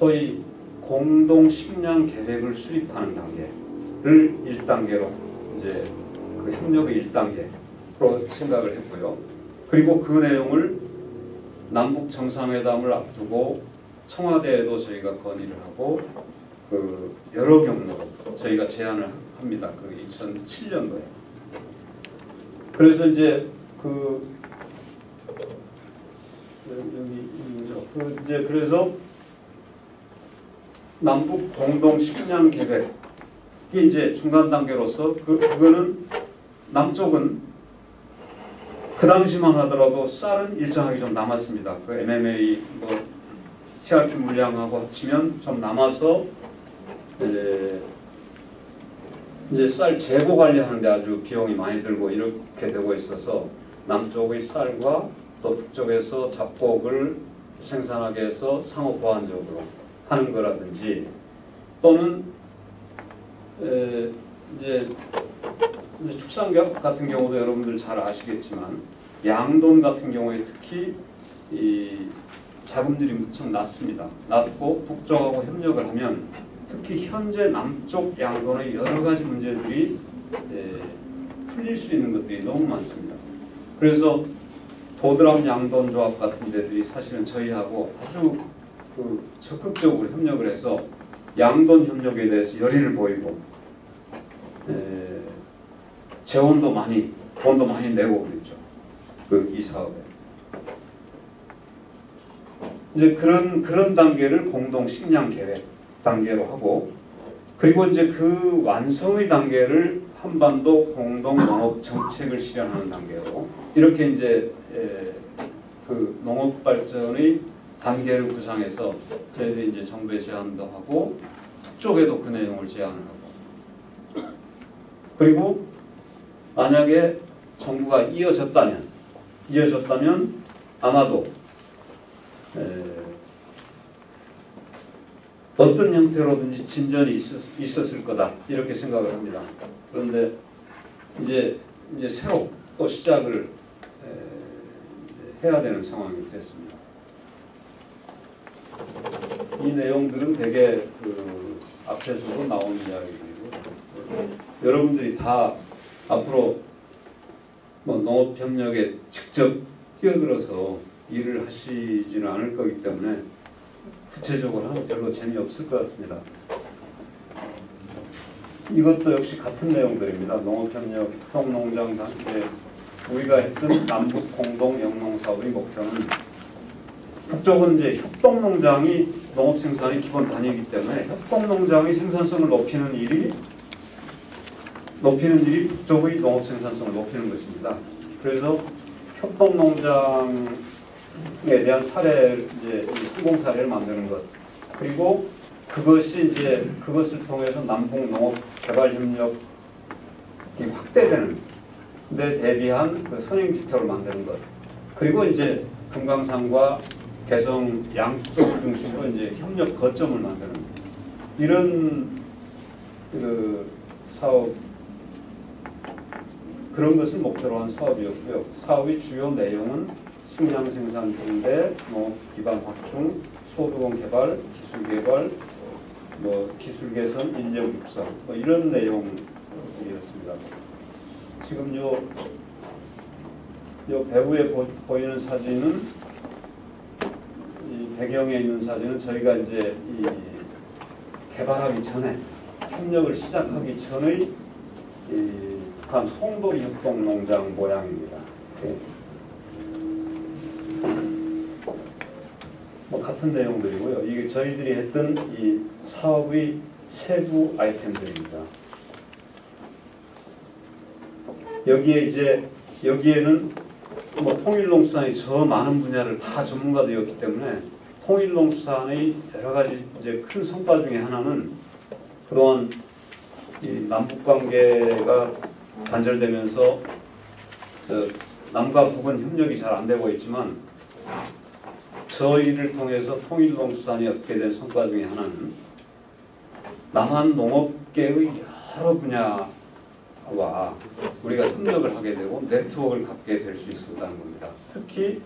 소위 공동 식량 계획을 수립하는 단계를 1단계로 이제 그 협력의 1단계로 생각을 했고요. 그리고 그 내용을 남북 정상회담을 앞두고 청와대에도 저희가 건의를 하고 그 여러 경로로 저희가 제안을 합니다. 그 2007년도에. 그래서 이제 그 여기 이제 그래서 남북 공동 식량 계획이 이제 중간 단계로서 그거는 남쪽은 그 당시만 하더라도 쌀은 일정하게 좀 남았습니다. 그 MMA 뭐 TRQ 물량하고 합치면 좀 남아서 이제 쌀 재고 관리하는데 아주 비용이 많이 들고 이렇게 되고 있어서 남쪽의 쌀과 또 북쪽에서 잡곡을 생산하게 해서 상호 보완적으로 하는 거라든지 또는 이제 축산업 같은 경우도 여러분들 잘 아시겠지만 양돈 같은 경우에 특히 이 자금률이 무척 낮습니다. 낮고 북쪽하고 협력을 하면 특히 현재 남쪽 양돈의 여러 가지 문제들이 풀릴 수 있는 것들이 너무 많습니다. 그래서 도드람 양돈 조합 같은 데들이 사실은 저희하고 아주 그 적극적으로 협력을 해서 양돈 협력에 대해서 열의를 보이고 재원도 많이 돈도 많이 내고 그랬죠. 이 사업에 이제 그런 단계를 공동 식량 계획 단계로 하고 그리고 이제 그 완성의 단계를 한반도 공동 농업 정책을 실현하는 단계로 이렇게 이제 그 농업 발전의 단계를 구상해서 저희들이 이제 정부에 제안도 하고 북쪽에도 그 내용을 제안을 하고 그리고 만약에 정부가 이어졌다면 아마도 어떤 형태로든지 진전이 있었을 거다 이렇게 생각을 합니다. 그런데 이제 새로 또 시작을 해야 되는 상황이 됐습니다. 이 내용들은 되게 그 앞에서도 나온 이야기들이고 여러분들이 다 앞으로 뭐 농업협력에 직접 뛰어들어서 일을 하시지는 않을 거기 때문에 구체적으로 하면 별로 재미없을 것 같습니다. 이것도 역시 같은 내용들입니다. 농업협력 협동농장 단계 우리가 했던 남북 공동 영농사업의 목표는 북쪽은 이제 협동농장이 농업생산의 기본 단위이기 때문에 협동농장의 생산성을 높이는 일이 북쪽의 농업생산성을 높이는 것입니다. 그래서 협동농장에 대한 사례 이제 수공 사례를 만드는 것 그리고 그것을 통해서 남북 농업 개발 협력이 확대되는 데 대비한 그 선행 지표를 만드는 것 그리고 이제 금강산과 개성 양쪽을 중심으로 이제 협력 거점을 만드는 이런 그 사업 그런 것을 목표로 한 사업이었고요. 사업의 주요 내용은 식량 생산 증대, 농업 기반 확충, 소득원 개발, 기술 개발, 뭐 기술 개선, 인력 육성 뭐 이런 내용이었습니다. 지금 요 배후에 보이는 사진은 이 배경에 있는 사진은 저희가 이제 이 개발하기 전에 협력을 시작하기 전의 이 북한 송도리 협동농장 모양입니다. 네. 뭐 같은 내용들이고요. 이게 저희들이 했던 이 사업의 세부 아이템들입니다. 여기에는 뭐 통일농수산이 저 많은 분야를 다 전문가되었기 때문에 통일농수산의 여러 가지 이제 큰 성과 중에 하나는 그동안 이 남북 관계가 단절되면서 남과 북은 협력이 잘 안 되고 있지만 저희를 통해서 통일농수산이 얻게 된 성과 중에 하나는 남한 농업계의 여러 분야와 우리가 협력을 하게 되고 네트워크를 갖게 될 수 있었다는 겁니다. 특히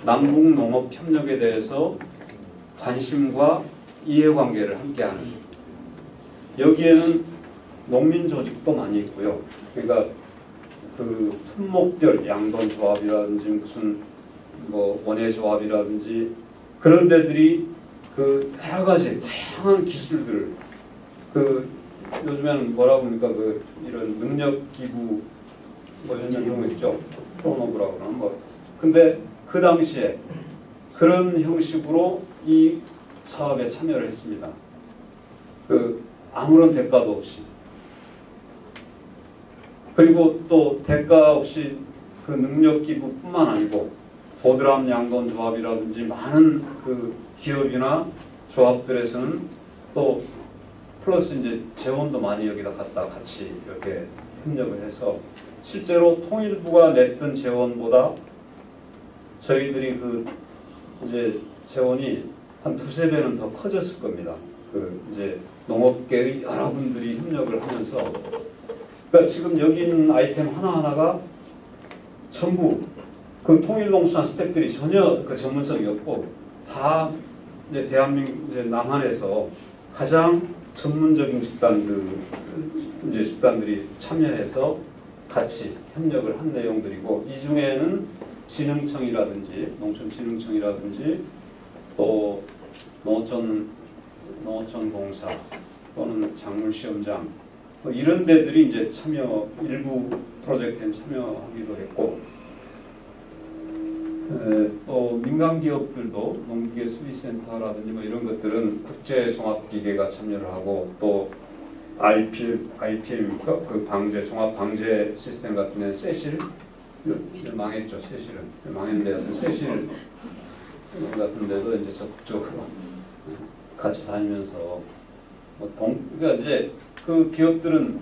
남북 농업 협력에 대해서 관심과 이해관계를 함께하는, 여기에는 농민 조직도 많이 있고요. 그러니까 그 품목별 양돈조합이라든지 무슨 뭐 원예조합이라든지 그런 데들이 그 여러 가지 다양한 기술들, 그 요즘에는 뭐라고 합니까, 그 이런 능력 기부 뭐 이런 거 있죠. 프로노브라고 그러는 뭐. 근데 그 당시에 그런 형식으로 이 사업에 참여를 했습니다. 그 아무런 대가도 없이. 그리고 또 대가 없이 그 능력 기부뿐만 아니고 보드람 양돈조합이라든지 많은 그 기업이나 조합들에서는 또 플러스 이제 재원도 많이 여기다 갖다 같이 이렇게 협력을 해서 실제로 통일부가 냈던 재원보다 저희들이 그 이제 재원이 한 두세 배는 더 커졌을 겁니다. 그 이제 농업계의 여러분들이 협력을 하면서, 그러니까 지금 여기 있는 아이템 하나하나가 전부 그 통일농수산 스태프들이 전혀 그 전문성이 없고 다 이제 대한민국 이제 남한에서 가장 전문적인 이제 집단들이 참여해서 같이 협력을 한 내용들이고, 이 중에는 진흥청이라든지 농촌진흥청이라든지 또 농어촌공사 또는 작물시험장 뭐 이런 데들이 이제 일부 프로젝트에 참여하기도 했고, 또 민간 기업들도 농기계 수리센터라든지 뭐 이런 것들은 국제종합기계가 참여를 하고, 또 IPM입니까? 그 종합 방제 시스템 같은 데는 세실 망했죠. 세실은 망했는데 세실 같은 데도 이제 적극적으로 같이 다니면서 그러니까 이제 그 기업들은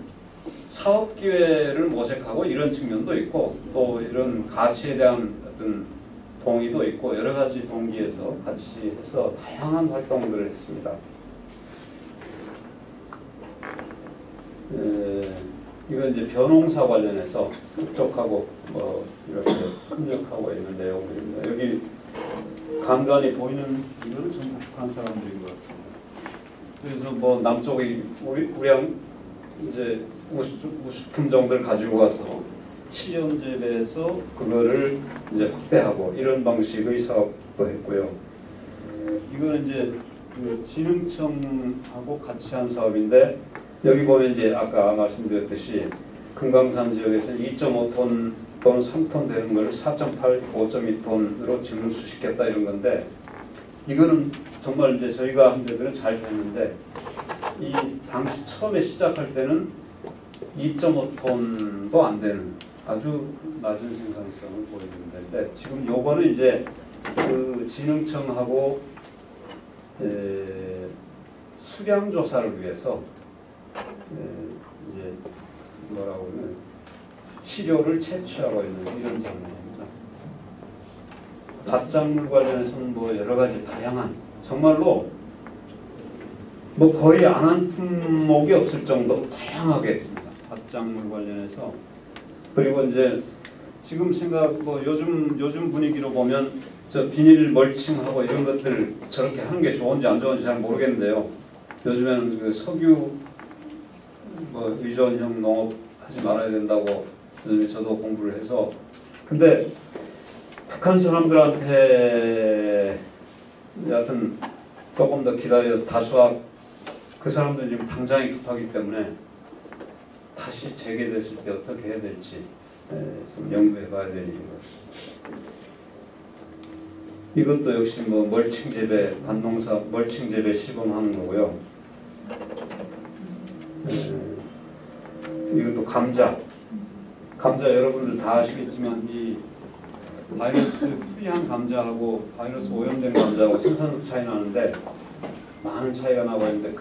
사업 기회를 모색하고 이런 측면도 있고, 또 이런 가치에 대한 어떤 동의도 있고, 여러 가지 동기에서 같이 해서 다양한 활동들을 했습니다. 이건 이제 벼농사 관련해서 북쪽하고 뭐 이렇게 협력하고 있는 내용들입니다. 여기 간간히 보이는 이거는 전부 북한 사람들인 것 같습니다. 그래서 뭐 남쪽에 우량 이제 우수품종들 가지고 가서 시험 재배해서 그거를 이제 확대하고 이런 방식의 사업도 했고요. 이거는 이제 그 진흥청하고 같이 한 사업인데, 여기 보면 이제 아까 말씀드렸듯이 금강산 지역에서 2.5톤 또는 3톤 되는 걸 4.8, 5.2톤으로 짐을 수식했다 이런 건데, 이거는 정말 이제 저희가 한 데들은 잘 됐는데, 이 당시 처음에 시작할 때는 2.5톤도 안 되는 아주 낮은 생산성을 보이는 데인데, 지금 요거는 이제 그 진흥청하고 수량 조사를 위해서 이제 뭐라고 하면 시료를 채취하고 있는 이런 장면입니다. 밭작물 관련해서는 뭐 여러 가지 다양한, 정말로 뭐 거의 안 한 품목이 없을 정도로 다양하게 했습니다. 밭작물 관련해서. 그리고 이제 지금 뭐 요즘 분위기로 보면 저 비닐 멀칭하고 이런 것들 저렇게 하는 게 좋은지 안 좋은지 잘 모르겠는데요. 요즘에는 그 석유 뭐 의존형 농업 하지 말아야 된다고 요즘에 저도 공부를 해서, 근데 북한 사람들한테 여하튼 조금 더 기다려서 다수학, 그 사람들은 지금 당장이 급하기 때문에 다시 재개됐을 때 어떻게 해야 될지 좀 연구해 봐야 될 일인 것 같습니다. 이것도 역시 뭐 멀칭 재배, 관농사 멀칭 재배 시범하는 거고요. 이것도 감자 여러분들 다 아시겠지만 이 바이러스 프리한 감자하고 바이러스 오염된 감자하고 생산성 차이 나는데 많은 차이가 나고 있는데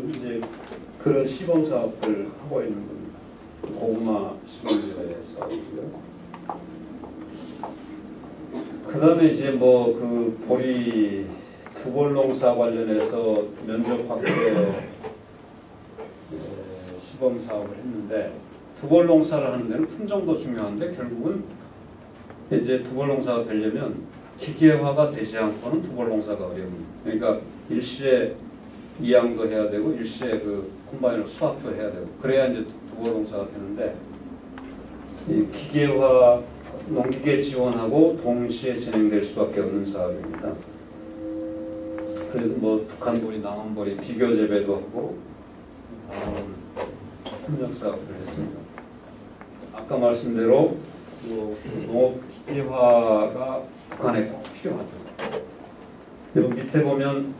이제 그런 시범 사업을 하고 있는 겁니다. 고구마 시범에 사업이고요. 그 다음에 이제 뭐 그 보리 두벌농사 관련해서 면적 확대 시범 사업을 했는데, 두벌농사를 하는 데는 품종도 중요한데 결국은 이제 두벌농사가 되려면 기계화가 되지 않고는 두벌농사가 어려운. 그러니까 일시에 이양도 해야 되고 일시에 그 콤바인을 수확도 해야 되고 그래야 이제 두고농사가 되는데 이 기계화 농기계 지원하고 동시에 진행될 수밖에 없는 사업입니다. 그래서 뭐 북한보리, 남한보리 비교 재배도 하고 협력 사업을 했습니다. 아까 말씀대로 농업 기계화가 북한에 꼭 필요하죠. 여기 밑에 보면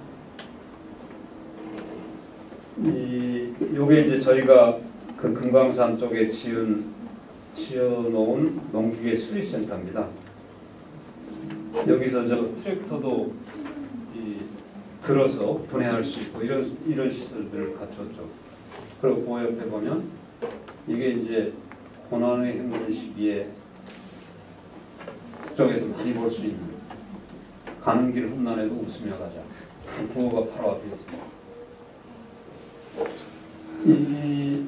요게 이제 저희가 그 금강산 쪽에 지어놓은 농기계 수리센터입니다. 여기서 저 트랙터도 들어서 분해할 수 있고 이런 시설들을 갖췄죠. 그리고 그 옆에 보면 이게 이제 고난의 행군 시기에 북쪽에서 많이 볼 수 있는 가는 길 험난에도 웃으며 가자. 구호가 바로 앞에 있습니다. 이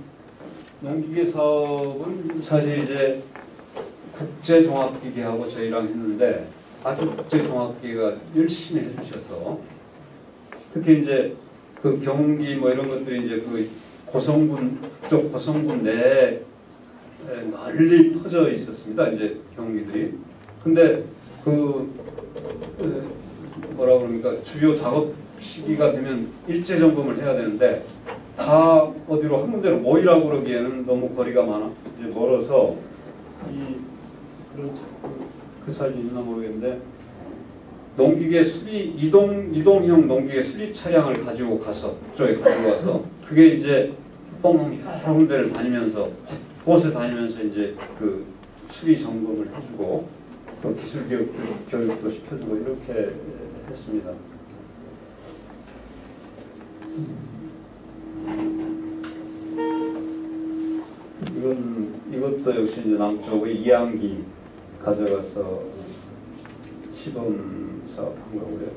농기계 사업은 사실 이제 국제종합기계하고 저희랑 했는데 아주 국제종합기계가 열심히 해주셔서 특히 이제 그 경운기 뭐 이런 것들이 이제 그 고성군 북쪽 고성군 내에 널리 퍼져 있었습니다. 이제 경운기들이. 근데 그 뭐라 그럽니까 주요 작업 시기가 되면 일제 점검을 해야 되는데 다 어디로 한 군데로 모이라고 그러기에는 너무 거리가 많아 이제 멀어서 그 사진 있나 모르겠는데 농기계 수리 이동형 농기계 수리 차량을 가지고 가서 북쪽에 가지고 와서 그게 이제 여러 군데를 다니면서 곳에 다니면서 이제 그 수리 점검을 해주고 또 기술 교육도 시켜주고 이렇게 했습니다. 이것도 역시 이제 남쪽의 이양기 가져가서 시범 사업한 거고요.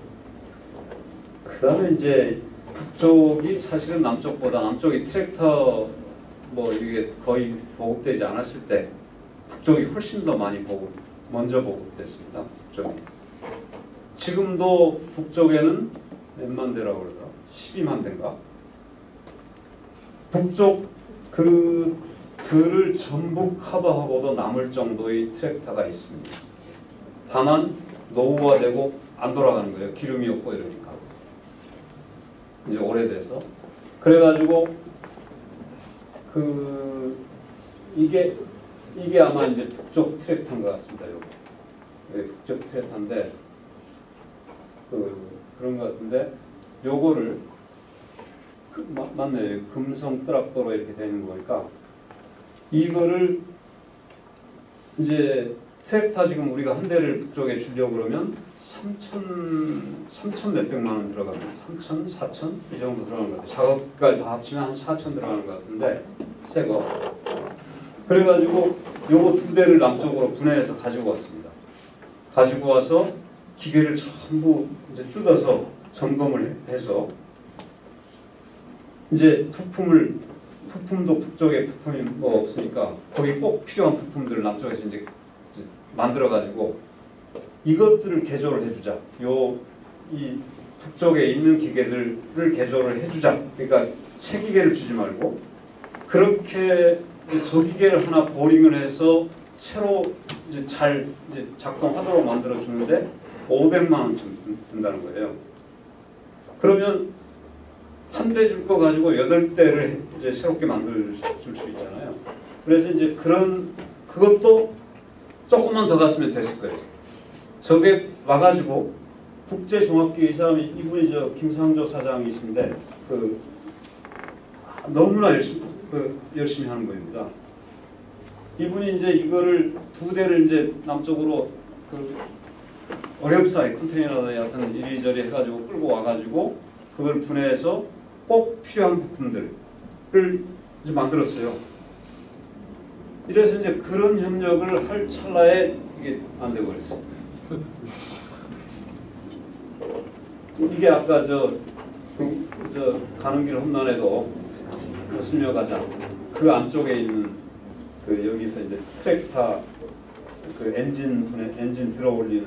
그 다음에 이제 북쪽이 사실은 남쪽이 트랙터 뭐 이게 거의 보급되지 않았을 때 북쪽이 훨씬 더 많이 먼저 보급됐습니다. 북쪽이. 지금도 북쪽에는 몇만 대라고 그럴까? 12만 대인가? 북쪽 그들을 전부 커버하고도 남을 정도의 트랙터가 있습니다. 다만 노후화되고 안 돌아가는 거예요. 기름이 없고 이러니까. 이제 오래돼서. 그래가지고 이게 아마 이제 북쪽 트랙터인 것 같습니다. 여기 북쪽 트랙터인데 그런 것 같은데 요거를 맞네요. 금성 트랙터로 이렇게 되는 거니까 이거를 이제 트랙터 지금 우리가 한 대를 북쪽에 주려고 그러면 3천 몇백만 원 들어갑니다. 3천, 4천 이 정도 들어가는 것 같아요. 작업까지 다 합치면 한 4천 들어가는 것 같은데 새거. 그래가지고 요거 두 대를 남쪽으로 분해해서 가지고 왔습니다. 가지고 와서 기계를 전부 이제 뜯어서 점검을 해서 이제 부품도 북쪽에 부품이 뭐 없으니까 거기 꼭 필요한 부품들을 남쪽에서 이제 만들어가지고 이것들을 개조를 해주자. 이 북쪽에 있는 기계들을 개조를 해주자. 그러니까 새 기계를 주지 말고 그렇게 저 기계를 하나 보링을 해서 새로 이제 잘 이제 작동하도록 만들어 주는데 500만 원쯤 든다는 거예요. 그러면 한 대 줄 거 가지고 8대를 이제 새롭게 만들 줄 수 있잖아요. 그래서 이제 그것도 조금만 더 갔으면 됐을 거예요. 저게 와가지고 국제종합기계 이 사람이 이분이 저 김상조 사장이신데 너무나 열심히 하는 겁니다. 이분이 이제 이거를 두 대를 이제 남쪽으로 어렵사이 컨테이너나 같은 이리저리 해가지고 끌고 와가지고 그걸 분해해서 꼭 필요한 부품들을 이제 만들었어요. 이래서 이제 그런 협력을 할 찰나에 이게 안 되고 그랬어요. 이게 아까 저 가는 길 험난에도 웃으며 가자. 그 안쪽에 있는 여기서 이제 트랙터 엔진 들어 올리는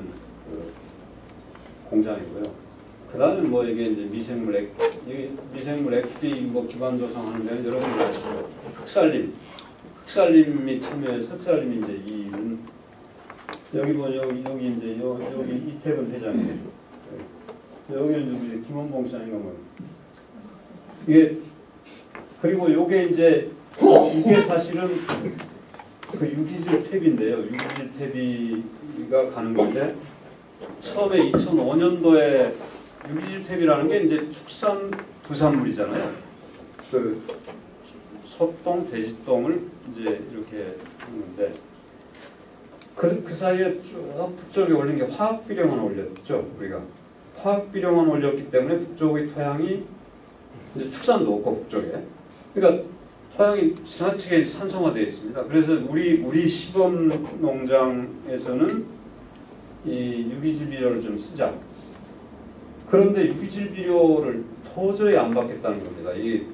공장이고요. 그다음에 뭐 이게 이제 미생물 액비 뭐 기반 조성하는 데는 여러분들 아시죠? 흑살림이 참여해서 흑살림이 이제 여기 이제 여기 이태근 회장이에요. 여기는 누구지? 김원봉 씨아닌가 뭐. 이게 그리고 요게 이제 이게 사실은 그 유기질 탭인데요. 유기질 탭이가 가는 건데 처음에 2005년도에 유기질 탭이라는 게 이제 축산 부산물이잖아요. 그 소똥, 돼지똥을 이제 이렇게 하는데 그 사이에 쭉 북쪽에 올린 게 화학비료만 올렸죠. 우리가 화학비료만 올렸기 때문에 북쪽의 토양이 이제 축산도 없고 북쪽에 그러니까 토양이 지나치게 산성화되어 있습니다. 그래서 우리 시범 농장에서는 이 유기질 비료를 좀 쓰자. 그런데 유기질 비료를 도저히 안 받겠다는 겁니다. 이게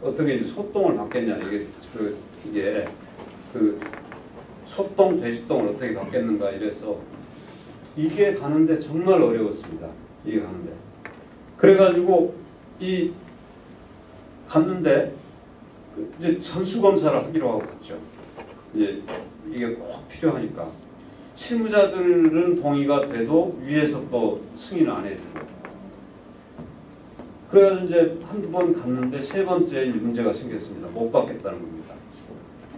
어떻게 이제 소똥을 받겠냐? 이게 그 소똥, 돼지똥을 어떻게 받겠는가 이래서 이게 가는데 정말 어려웠습니다. 이게 가는데. 그래가지고 이 갔는데 이제 전수 검사를 하기로 하고 갔죠. 이제 이게 꼭 필요하니까 실무자들은 동의가 돼도 위에서 또 승인을 안 해주고. 그래가지고 이제 한두 번 갔는데 세 번째 문제가 생겼습니다. 못 받겠다는 겁니다.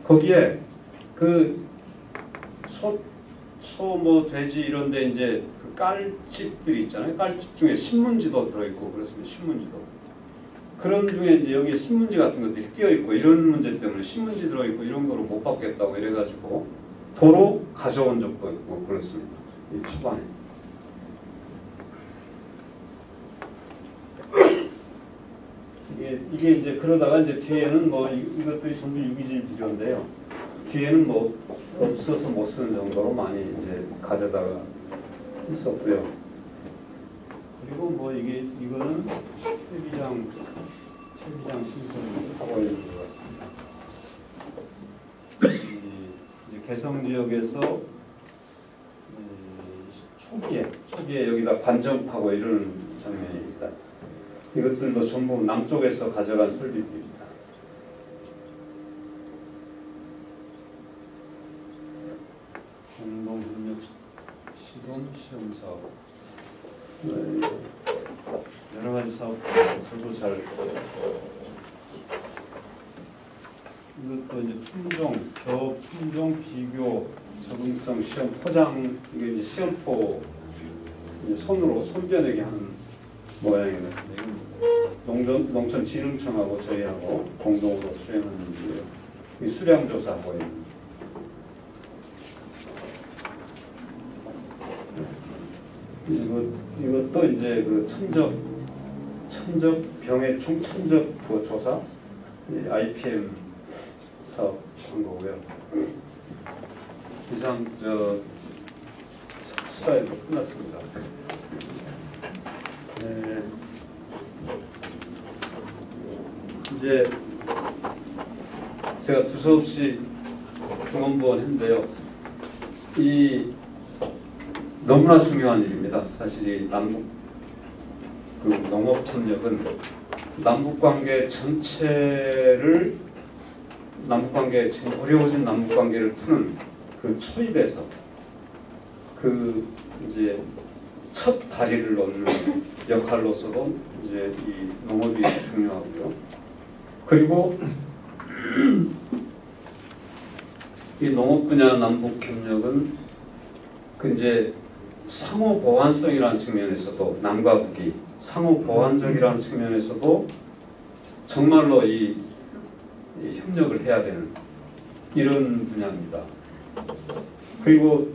거기에 그 소 뭐 돼지 이런데 이제 그 깔집들이 있잖아요. 깔집 중에 신문지도 들어있고 그렇습니다. 신문지도. 그런 중에 이제 여기 신문지 같은 것들이 끼어 있고 이런 문제 때문에 신문지 들어있고 이런 거로 못 받겠다고 이래가지고 도로 가져온 적도 있고 그렇습니다. 이 초반에. 이게 이제 그러다가 이제 뒤에는 뭐 이것들이 전부 유기질 비료인데요. 뒤에는 뭐 없어서 못 쓰는 정도로 많이 이제 가져다가 있었고요. 그리고 뭐 이거는 퇴비장 신설하고 있는 것 같습니다. 이제 개성 지역에서 초기에 여기다 관정파고 이런 장면입니다. 이것들도 전부 남쪽에서 가져간 설비들입니다. 공동협력 시범 시험사업 여러 가지 사업 저도 잘 이것도 이제 품종 비교 적응성 시험 포장 이게 이제 시험포 이제 손으로 손벼내게 하는 모양이거든요. 농촌진흥청하고 저희하고 공동으로 수행하는 일이에요. 이 수량조사하고 있는. 이것도 이제 그 천적 병해충 천적 그 조사 IPM 사업 한 거고요. 이상 슬라이드 끝났습니다. 네. 이제 제가 두서없이 중원부원 했는데요. 이 너무나 중요한 일입니다. 사실 이 남북 그 농업협력은 남북관계 전체를 지금 어려워진 남북관계를 푸는 그 초입에서 그 이제 첫 다리를 놓는 역할로서도 이제 이 농업이 중요하고요. 그리고 이 농업 분야 남북 협력은 그 이제 상호 보완성이라는 측면에서도 남과 북이 상호 보완적이라는 측면에서도 정말로 이 협력을 해야 되는 이런 분야입니다. 그리고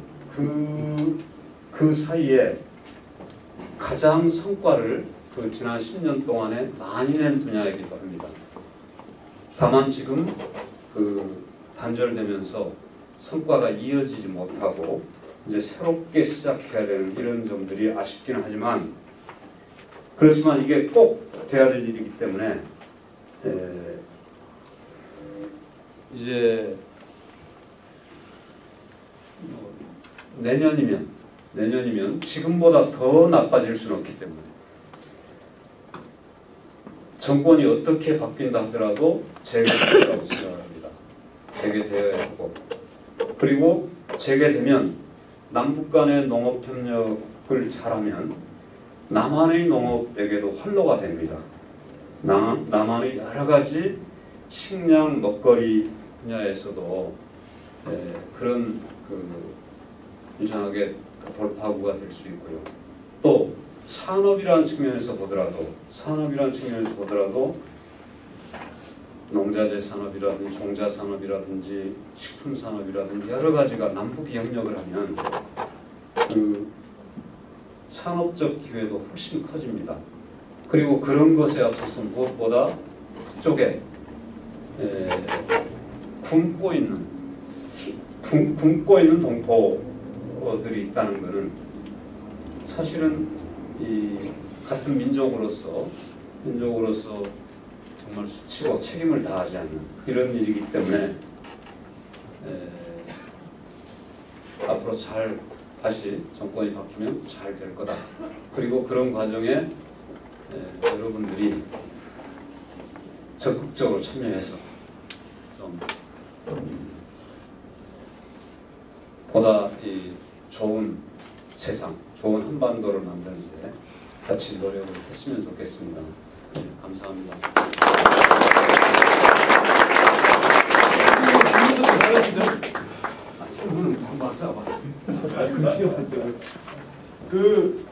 그 사이에 가장 성과를 그 지난 10년 동안에 많이 낸 분야이기도 합니다. 다만 지금 그 단절되면서 성과가 이어지지 못하고 이제 새롭게 시작해야 되는 이런 점들이 아쉽기는 하지만 그렇지만 이게 꼭 돼야 될 일이기 때문에 이제 내년이면 지금보다 더 나빠질 수는 없기 때문에 정권이 어떻게 바뀐다 하더라도 재개되리라고 생각을 합니다. 재개되어야 하고, 그리고 재개되면 남북 간의 농업 협력을 잘하면 남한의 농업에게도 활로가 됩니다. 남한의 여러 가지 식량, 먹거리 분야에서도 그런 이상하게 돌파구가 될 수 있고요. 또 산업이라는 측면에서 보더라도 농자재 산업이라든지 종자 산업이라든지 식품 산업이라든지 여러 가지가 남북이 협력을 하면 그 산업적 기회도 훨씬 커집니다. 그리고 그런 것에 앞서서 무엇보다 북쪽에 굶고 있는 동포들이 있다는 것은 사실은 이 같은 민족으로서 정말 수치고 책임을 다하지 않는 이런 일이기 때문에 앞으로 잘 다시 정권이 바뀌면 잘 될 거다. 그리고 그런 과정에 여러분들이 적극적으로 참여해서 좀 보다 이 좋은 세상, 좋은 한반도를 만드는 데 같이 노력을 했으면 좋겠습니다. 네, 감사합니다. 질문은 박사 봐. 그